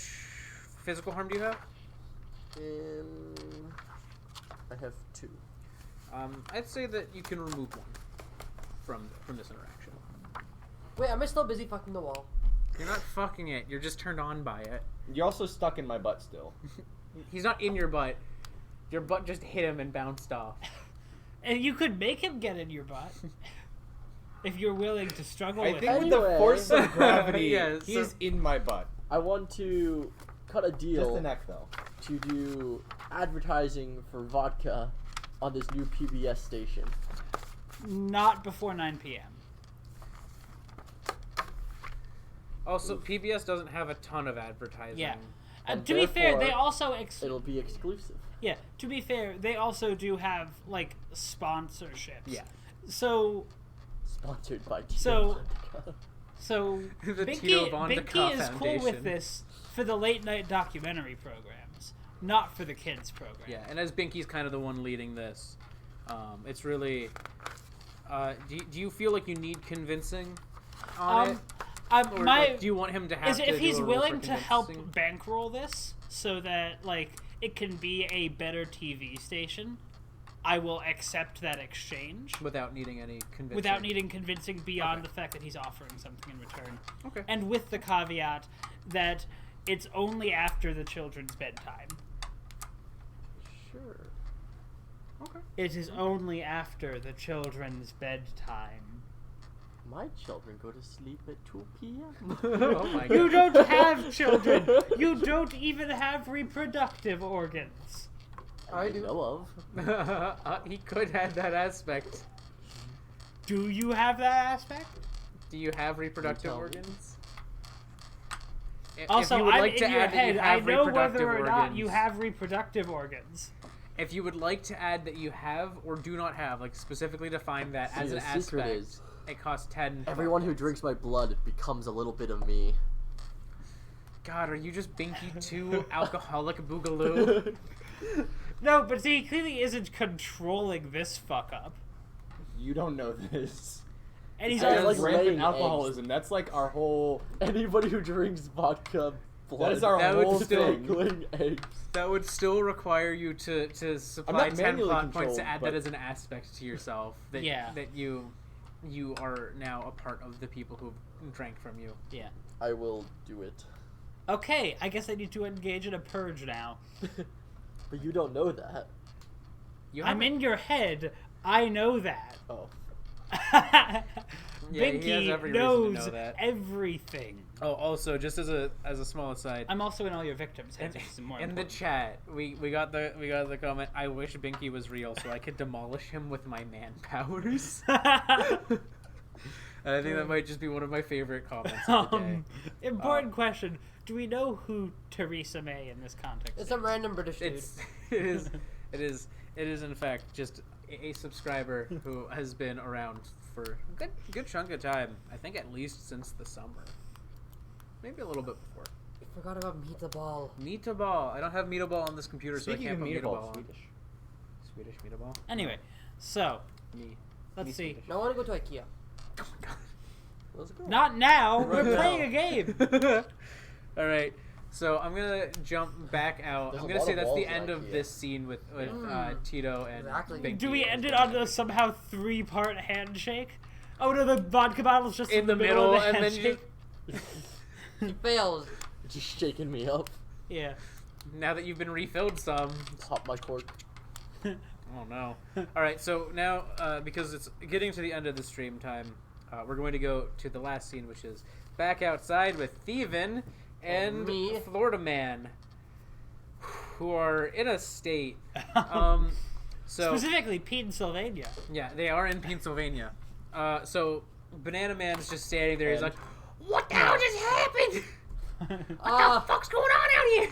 B: physical harm do you have?
F: I have 2.
B: I'd say that you can remove 1 from this interaction.
A: Wait, am I still busy fucking the wall?
B: You're not fucking it. You're just turned on by it.
D: You're also stuck in my butt still.
B: He's not in your butt. Your butt just hit him and bounced off.
C: And you could make him get in your butt. If you're willing to struggle
D: I
C: with
D: think
C: it.
D: with the
F: Anyway.
D: force of gravity,
B: Yeah,
D: he's
B: so-
D: in my butt.
F: I want to cut a
D: Just
F: deal
D: the neck, though.
F: to do advertising for vodka on this new PBS station.
C: Not before 9 p.m.
B: Also, PBS doesn't have a ton of advertising.
C: Yeah.
F: And
C: To be fair, they
F: therefore,
C: also
F: It'll be exclusive.
C: yeah. To be fair, they also do have like sponsorships.
B: Yeah.
C: So
F: Sponsored by Tito
C: So-
F: Vodka.
C: so
B: The
C: Binkie,
B: Tito Von
C: Binkie
B: Deca
C: is cool
B: Foundation.
C: with this for the late night documentary programs, not for the kids program.
B: Yeah, and as Binkie's kind of the one leading this, it's really. Do you feel like you need convincing on it? Or like, do you want him to have
C: is
B: to
C: if
B: do
C: he's
B: a role
C: willing
B: for
C: to help
B: convincing?
C: bankroll this so that like it can be a better TV station, I will accept that exchange
B: Without needing any convincing.
C: without needing convincing beyond
B: Okay.
C: the fact that he's offering something in return.
B: Okay.
C: And with the caveat that it's only after the children's bedtime.
F: Sure.
B: Okay.
C: It is only after the children's bedtime.
F: My children go to sleep at 2 p.m.
B: Oh my god.
C: You don't have children. You don't even have reproductive organs.
A: I do.
F: know of.
B: He could have that aspect.
C: Do you have that aspect?
B: Do you have reproductive
F: tell me.
B: organs?
C: Also,
B: if you would
C: I'm
B: like to
C: in your
B: add that
C: head.
B: you
C: I
B: have
C: know
B: reproductive
C: whether or not you
B: organs-
C: have reproductive organs.
B: If you would like to add that you have or do not have, like specifically define that as
F: See,
B: an
F: the secret
B: aspect,
F: is
B: it costs 10.
F: everyone who
B: points.
F: drinks my blood becomes a little bit of me.
B: God, are you just Binkie 2 alcoholic boogaloo?
C: No, but see, he clearly isn't controlling this fuck up.
D: You don't know this.
C: And he's
F: I
C: also
F: like
D: rampant
F: laying
D: alcoholism. That's like our whole.
F: Anybody who drinks vodka blood
D: That is our
B: That would
D: whole
B: still-
D: thing.
F: laying eggs.
B: That would still require you to supply
D: not
B: 10
D: manually
B: plot points
D: controlled,
B: to add
D: but-
B: that as an aspect to yourself. That,
C: Yeah.
B: That you are now a part of the people who drank from you.
C: yeah.
F: I will do it.
C: Okay, I guess I need to engage in a purge now.
F: But you don't know that.
B: You
C: I'm
B: haven't-
C: in your head. I know that.
F: Oh.
B: Yeah, he has
C: Binkie
B: every reason to
C: knows
B: know that.
C: everything.
B: Oh, also, just as a small aside,
C: I'm also in all your victims' heads. which is more
B: in the
C: important.
B: chat, we got the comment. I wish Binkie was real so I could demolish him with my man powers. And I think that might just be one of my favorite comments of the day.
C: Important question: do we know who Theresa May in this context?
A: It's
C: is?
A: a random British dude.
B: It is in fact just a subscriber who has been around for a good chunk of time. I think at least since the summer, maybe a little bit before.
A: I forgot about Meatball.
B: Meatball. I don't have Meatball on this computer,
D: Speaking
B: so I
D: of
B: can't put
D: meatball,
B: Meatball on.
D: Swedish.
B: Swedish Meatball.
C: Anyway, so
B: Me.
C: let's
B: Me
C: see.
B: Swedish.
A: Now I want to go to IKEA.
B: Oh my god.
F: Let's go.
C: Not now.
D: Right
C: We're
D: now.
C: playing a game.
B: All right. So I'm gonna jump back out.
F: There's
B: I'm
F: a
B: gonna
F: lot
B: say
F: of
B: that's the
F: walls in
B: end of
F: IKEA.
B: this scene with Tito and
A: Exactly.
B: Binkie.
C: Do we end it on a somehow 3-part handshake? Oh no, the vodka bottle's just
B: in the middle,
C: of the
B: and then
C: handshake.
A: He fails.
F: Just shaking me up.
C: Yeah.
B: now that you've been refilled some.
F: Pop my cork.
B: Oh no. All right. So now because it's getting to the end of the stream time, we're going to go to the last scene, which is back outside with Theiven and
A: me.
B: Floridaman, who are in a state. So
C: Specifically, Pennsylvania.
B: yeah, they are in Pennsylvania. So Banana Man's just standing there. He's
D: And-
B: like, "What the hell just happened?" What the fuck's going on out here?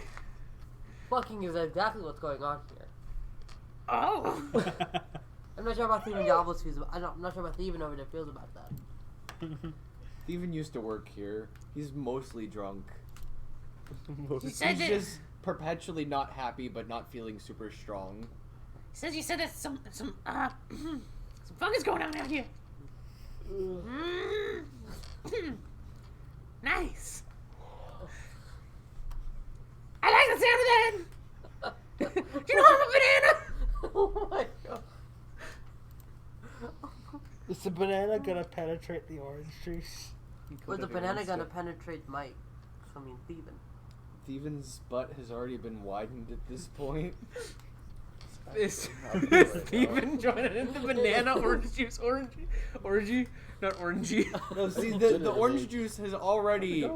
A: Fucking is exactly what's going on here.
B: Oh.
A: I'm not sure about Theiven Jobless feels about. I'm not sure about Theiven over there feels about that.
D: Theiven used to work here. He's mostly drunk. He's
B: said that-
D: just perpetually not happy, but not feeling super strong.
B: Says you said that some fun is going on out here. Nice. I like the sound of that. Do you know I'm a banana?
A: Oh my god.
C: Is the banana gonna penetrate the orange juice?
A: Was the banana gonna penetrate Mike? I mean, Theiven.
D: Theiven's butt has already been widened at this point.
B: Is
D: Not right
B: Theiven joining in the banana orange juice orangey? Not orangey.
D: No, see, the orange juice has already...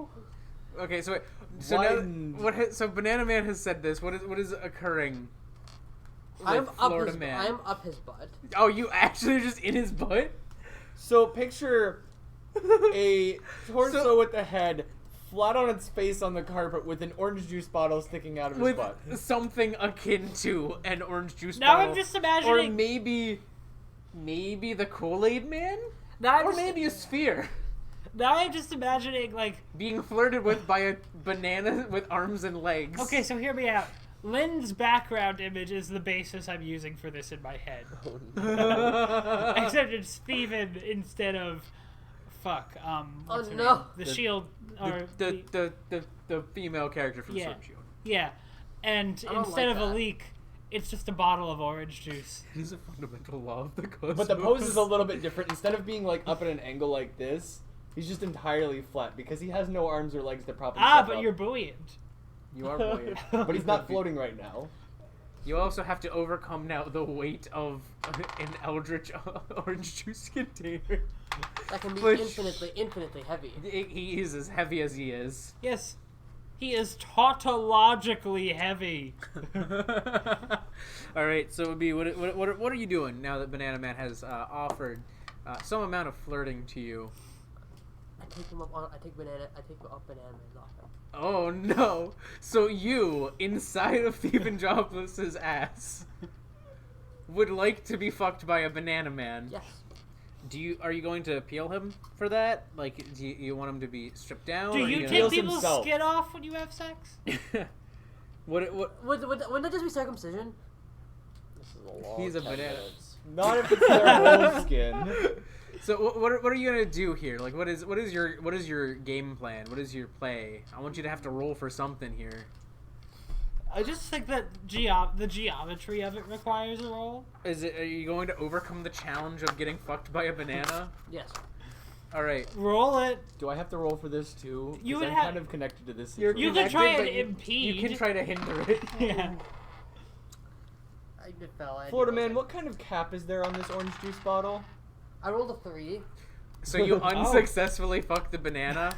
B: Okay, so wait. So
D: Widened.
B: now, so Banana Man has said this. What is occurring?
A: I'm
B: with
A: up
B: Florida
A: his.
B: Man?
A: I'm up his butt.
B: Oh, you actually are just in his butt?
D: So picture a torso with the head flat on its face on the carpet with an orange juice bottle sticking out of his
B: With
D: butt.
B: something akin to an orange juice
C: Now
B: bottle.
C: I'm just
B: Or
C: imagining.
B: maybe the Kool-Aid Man?
C: Now I'm
B: Or
C: just,
B: maybe a sphere.
C: now I'm just imagining like.
B: Being flirted with by a banana with arms and legs.
C: Okay, so hear me out. Lynn's background image is the basis I'm using for this in my head. Except it's Theiven instead of fuck. What's her
A: no.
C: name? The shield or
B: the female character from
C: Yeah.
B: Sword and Shield.
C: yeah, and
A: I don't
C: instead
A: like
C: of a
A: that.
C: leak, it's just a bottle of orange juice.
B: It is a fundamental law of the cosmos.
D: But the pose is a little bit different. Instead of being like up at an angle like this, he's just entirely flat because he has no arms or legs to prop himself
C: But
D: up.
C: you're buoyant.
D: You are buoyant. But he's not floating right now.
B: You also have to overcome now the weight of an eldritch orange juice container.
A: That can be
B: Which-
A: infinitely heavy.
B: He is as heavy as he is.
C: Yes, he is tautologically heavy.
B: All right, so Abhi, what are you doing now that Banana Man has offered some amount of flirting to you?
A: I take him up Banana Man's offer.
B: Oh no! So you, inside of Theiven Jobless's ass, would like to be fucked by a Banana Man.
A: Yes.
B: Are you going to appeal him for that? Like, do you want him to be stripped down?
C: Do
B: or are
C: you
B: gonna-
C: take
D: Heals
C: people's
D: himself.
C: skin off when you have sex?
B: What?
A: Wouldn't that just be circumcision?
F: This is a long
B: He's a
F: 10
B: banana.
F: minutes.
D: Not if it's their whole skin.
B: So what are you gonna do here? Like, what is your game plan? What is your play? I want you to have to roll for something here.
C: I just think that the geometry of it requires a roll.
B: Are you going to overcome the challenge of getting fucked by a banana?
A: Yes.
B: All right.
C: Roll it.
D: Do I have to roll for this too?
C: You
D: 'Cause
C: would
D: I'm
C: have-
D: kind of connected to this.
B: You're
C: You
D: situation.
C: can try
B: connected,
C: and
B: but
C: impede.
B: You can try to hinder it.
C: Yeah.
A: I just fell.
D: Florida Man, what kind of cap is there on this orange juice bottle?
A: I rolled a 3.
B: So you unsuccessfully fuck the banana.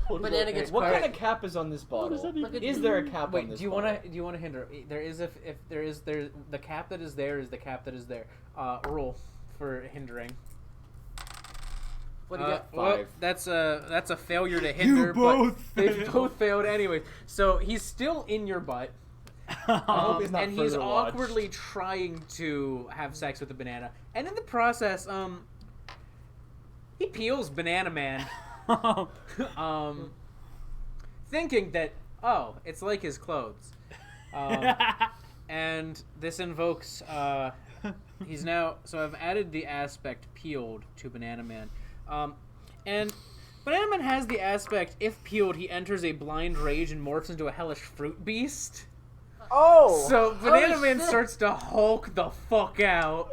A: Banana gets
D: What
A: Alright.
D: kind of cap is on this bottle?
F: does that
A: even
D: Is there a cap on
B: Wait,
D: this
B: do you
D: bottle?
B: want to hinder it? There is if there the cap that is there the cap that is there. Roll for hindering.
A: What do you get?
B: Well,
D: 5.
B: that's a failure to hinder.
C: both
B: but they've both failed anyway. So he's still in your butt.
D: hope he's not
B: and he's
D: further lodged.
B: awkwardly trying to have sex with the banana, and in the process, he peels Banana Man, thinking that it's like his clothes, and this invokes. He's now so I've added the aspect peeled to Banana Man, and Banana Man has the aspect if peeled he enters a blind rage and morphs into a hellish fruit beast.
D: Oh!
B: So Banana
A: Holy
B: Man
A: shit.
B: starts to Hulk the fuck out.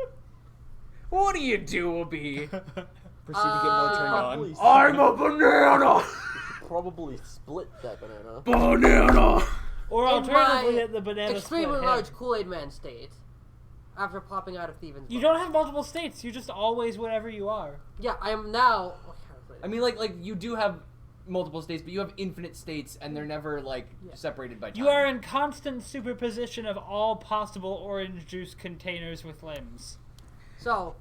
B: What do you do, Abhi?
D: Proceed to get more turned
F: Probably
D: on.
B: I'm a banana!
F: Probably split that banana.
B: Banana!
C: Or
A: In
C: alternatively,
A: my
C: the banana
A: extremely
C: split him.
A: large Kool-Aid Man state. After popping out of Theiven's
C: You
A: butt.
C: don't have multiple states. You're just always whatever you are.
A: Yeah, I am now.
D: I mean, like you do have multiple states, but you have infinite states, and they're never like separated by time.
C: You are in constant superposition of all possible orange juice containers with limbs.
A: So,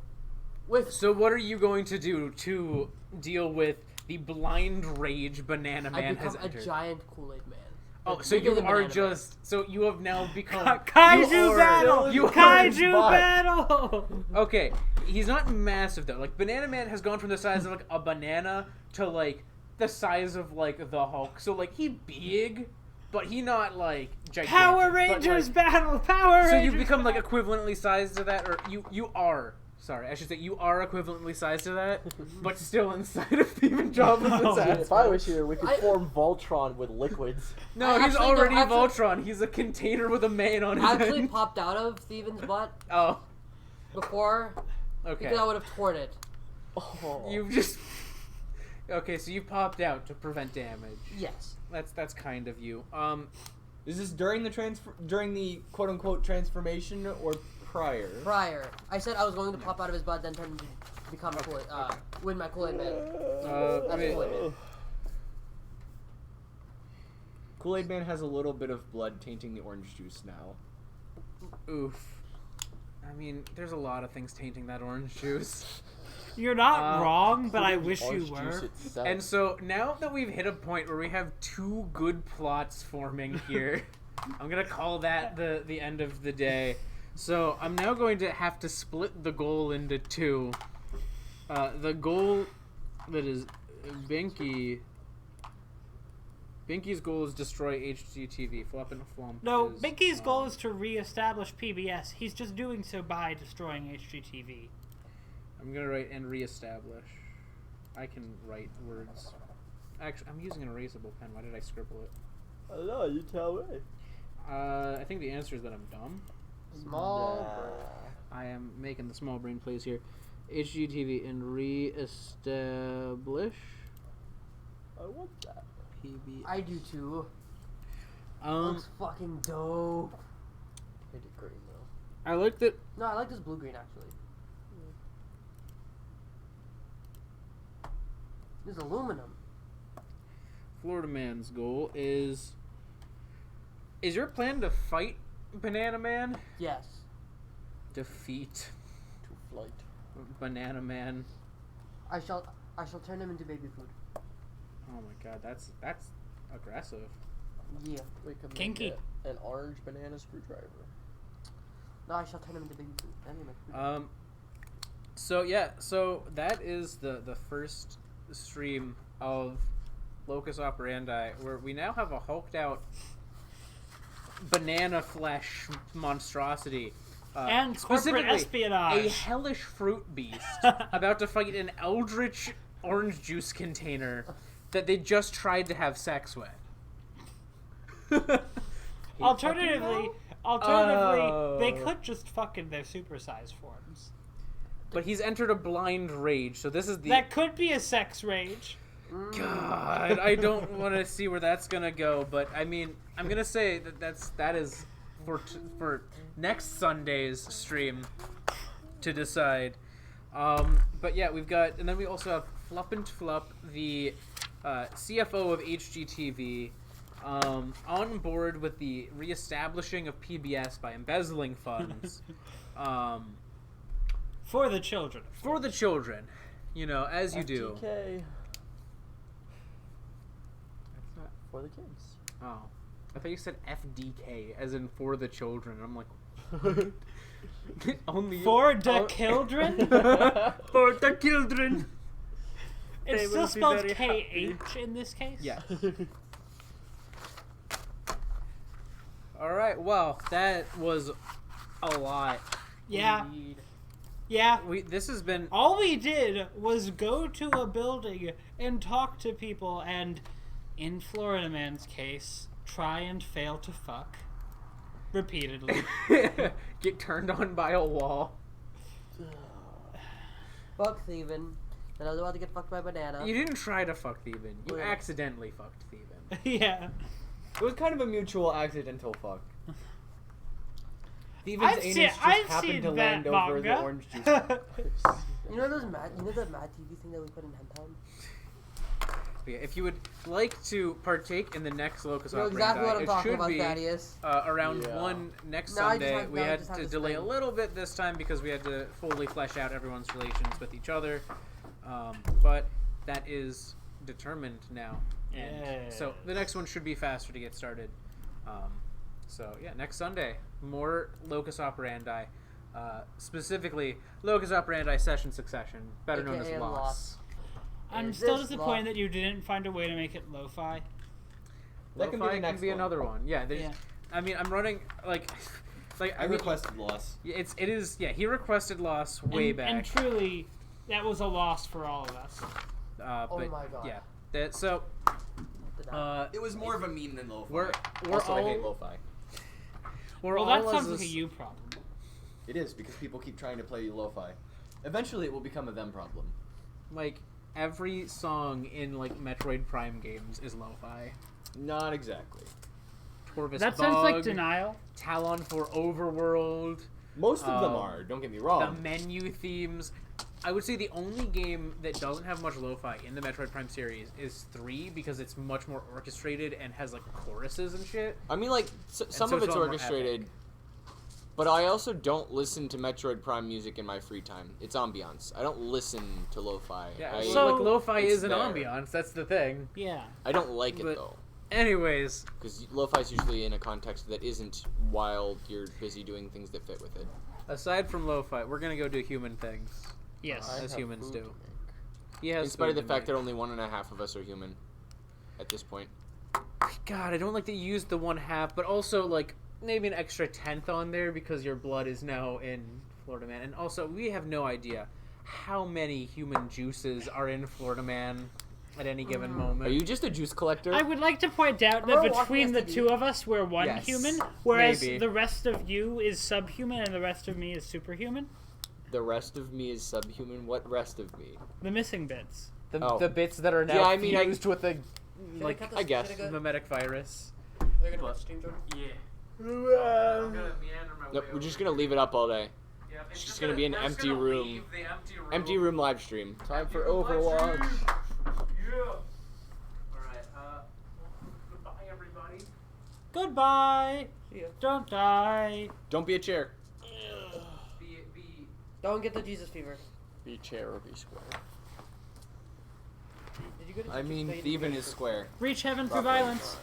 A: with
B: So what are you going to do to deal with the blind rage Banana
A: I
B: Man has
A: become a
B: entered.
A: giant Kool-Aid Man.
B: Oh,
A: Like,
B: so
A: bigger
B: you
A: than
B: are
A: Banana Man.
B: just... So you have now become...
C: Kaiju battle!
B: You are
C: Kaiju
F: Spot.
C: battle!
B: Okay, he's not massive, though. Like, Banana Man has gone from the size of, like, a banana to, like, the size of, like, the Hulk. So, like, he big, but he not, like, gigantic.
C: Power
B: but,
C: Rangers
B: like,
C: battle! Power
B: so
C: Rangers!
B: you become, like, equivalently sized to that, or you are... Sorry, I should say you are equivalently sized to that, but still inside of Theiven Jobless'
C: No.
B: ass.
F: If I was here, we could
A: I-
F: form Voltron with liquids.
B: No,
A: I
B: he's
A: actually
B: already
A: don't- actually-
B: Voltron. He's a container with a man on his
A: I actually
B: end.
A: popped out of Theiven's butt
B: Oh,
A: before
B: okay.
A: because I would have torn it.
F: Oh.
B: You've just... Okay, so you popped out to prevent damage.
A: Yes.
B: That's kind of you.
D: Is this during the quote unquote transformation or prior?
A: Prior, I said I was going to pop out of his butt, then turn into become Kool-Aid, win my Kool-Aid Man.
B: I mean,
A: Kool-Aid Man.
D: Kool-Aid Man has a little bit of blood tainting the orange juice now.
B: oof. I mean, there's a lot of things tainting that orange juice.
C: You're not wrong, but I wish
F: Orange
C: you
F: juice
C: were.
F: itself.
B: And so now that we've hit a point where we have two good plots forming here, I'm gonna call that the end of the day. So I'm now going to have to split the goal into two. The goal that is Binkie. Binkie's goal is destroy HGTV. Flop and Flump.
C: No,
B: is,
C: Binkie's goal is to re-establish PBS. He's just doing so by destroying HGTV.
B: I'm gonna write and reestablish. I can write words. Actually, I'm using an erasable pen. Why did I scribble it?
F: I don't know, you tell me.
B: I think the answer is that I'm dumb.
A: Small.
B: I am making the small brain plays here. HGTV and reestablish
F: I want that.
B: PB.
A: I do too. Looks fucking dope.
F: I did green though.
B: I like that.
A: No, I like this blue-green actually. This is aluminum.
B: Floridaman's goal is. Is your plan to fight Banana Man?
A: Yes.
B: Defeat
F: To flight.
B: Banana Man.
A: I shall turn him into baby food.
B: Oh my god, that's aggressive.
A: Yeah.
F: We could
C: Kinky.
F: make it an orange banana screwdriver.
A: No, I shall turn him into baby food. Then he makes food.
B: So yeah, so that is the first stream of Locus Operandi, where we now have a hulked out banana flesh monstrosity.
C: And corporate
B: specifically,
C: espionage.
B: a hellish fruit beast about to fight an eldritch orange juice container that they just tried to have sex with.
C: Alternatively,
B: Oh.
C: they could just fuck in their supersized forms.
B: But he's entered a blind rage, so this is the...
C: That could be a sex rage.
B: God, I don't want to see where that's gonna go, but I mean, I'm gonna say that is for next Sunday's stream to decide. But yeah, we've got, and then we also have Flup and Flup, the CFO of HGTV, on board with the reestablishing of PBS by embezzling funds
C: For the children.
B: for the children, you know, as you do.
F: FTK. For the kids.
B: Oh, I thought you said FDK, as in for the children. I'm like, only
C: For the children?
B: for the children. They
C: It's still
B: will be
C: spelled
B: very happy.
C: KH in this case?
B: Yeah. All right. Well, that was a lot.
C: Yeah.
A: Indeed.
C: Yeah.
B: This has been.
C: All we did was go to a building and talk to people and, in Floridaman's case, try and fail to fuck. Repeatedly.
B: Get turned on by a wall.
A: Fuck Theiven. Then I was about to get fucked by Banana.
B: You didn't try to fuck Theiven. You
A: Yeah.
B: accidentally fucked Theiven.
C: Yeah.
D: It was kind of a mutual accidental fuck.
C: I've
D: Theiven's
C: seen-
D: anus just
C: I've
D: happened
C: seen
D: to land
C: that
D: over the
C: manga.
D: orange juice.
A: You know that Mad TV thing that we put in Hentai?
B: Yeah, if you would like to partake in the next Locus
A: You know
B: Operandi,
A: exactly what I'm
B: it
A: talking
B: should
A: about,
B: be
A: Thaddeus.
B: around
F: Yeah.
B: 1 next
A: No, I just
B: Sunday.
A: have-
B: We
A: no, I
B: had
A: just have
B: to
A: this
B: delay a
A: thing.
B: little bit this time because we had to fully flesh out everyone's relations with each other. But that is determined now. And so the next one should be faster to get started. So yeah, next Sunday, more Locus Operandi. Specifically, Locus Operandi Session Succession, better known
A: AKA
B: as Loss.
C: I'm
A: Is
C: still
A: this
C: disappointed that you didn't find a way to make it lo-fi.
D: That can be the next one.
B: another one. Yeah,
C: Yeah.
B: I mean, I'm running like
D: I requested Loss.
B: it is. Yeah, he requested Loss way back.
C: And truly, that was a loss for all of us.
A: Oh
B: but
A: my God.
B: yeah, so
G: It was more of a meme than lo-fi.
B: we're
D: Also, I
B: all
D: hate lo-fi.
B: we're
C: Well,
B: all
C: that sounds
B: as
C: like a you problem.
D: It is, because people keep trying to play lo-fi. Eventually, it will become a them problem.
B: like every song in like Metroid Prime games is lo-fi.
D: Not exactly.
B: Torvus
C: That sounds like
B: Bug,
C: denial.
B: Talon for Overworld,
D: Most of them are, don't get me wrong.
B: the menu themes. I would say the only game that doesn't have much lo-fi in the Metroid Prime series is 3 because it's much more orchestrated and has like choruses and shit.
E: I mean, like, some
B: so
E: of
B: it's
E: it's
B: a lot more
E: orchestrated, but I also don't listen to Metroid Prime music in my free time. It's ambiance. I don't listen to lo-fi.
B: Yeah,
E: I,
C: So-
B: like lo-fi
E: it's
B: is an
E: there.
B: ambiance. That's the thing.
C: Yeah.
E: I don't like it,
B: But-
E: though.
B: Anyways,
E: Because lo-fi is usually in a context that isn't while you're busy doing things that fit with it.
B: aside from lo-fi, we're gonna go do human things.
C: Yes.
B: As humans do.
D: food to make.
B: He has
E: In spite of the
B: food to
E: fact that
B: make.
E: only 1.5 of us are human at this point.
B: God, I don't like to use the 1/2, but also like maybe an extra 10th on there because your blood is now in Floridaman, and also we have no idea how many human juices are in Floridaman at any given moment.
E: Are you just a juice collector?
C: I would like to point out
A: We're
C: that
A: walking
C: between the
A: as to
C: two of us, we're one
B: Yes,
C: human, whereas
B: maybe.
C: the rest of you is subhuman and the rest of me is superhuman.
E: The rest of me is subhuman. What rest of me?
C: The missing bits.
E: Oh.
B: The bits that are now
E: Yeah, I mean, I-
B: fused with the like
E: I guess.
B: mimetic virus.
A: Are you gonna watch stream, Jordan?
B: Yeah.
E: Nope, we're just gonna leave it up all day. It's just gonna be an empty room. Empty room live stream.
D: Time for Overwatch.
B: Yeah. Alright, goodbye everybody.
C: Goodbye.
A: See ya.
C: Don't die.
E: Don't be a chair.
B: Be
A: Don't get the Jesus fever.
E: Be chair or be square.
A: Did you go to
D: I mean,
A: no, you didn't go
D: Theiven
A: to
D: is square.
C: Reach heaven through
D: Probably.
C: violence.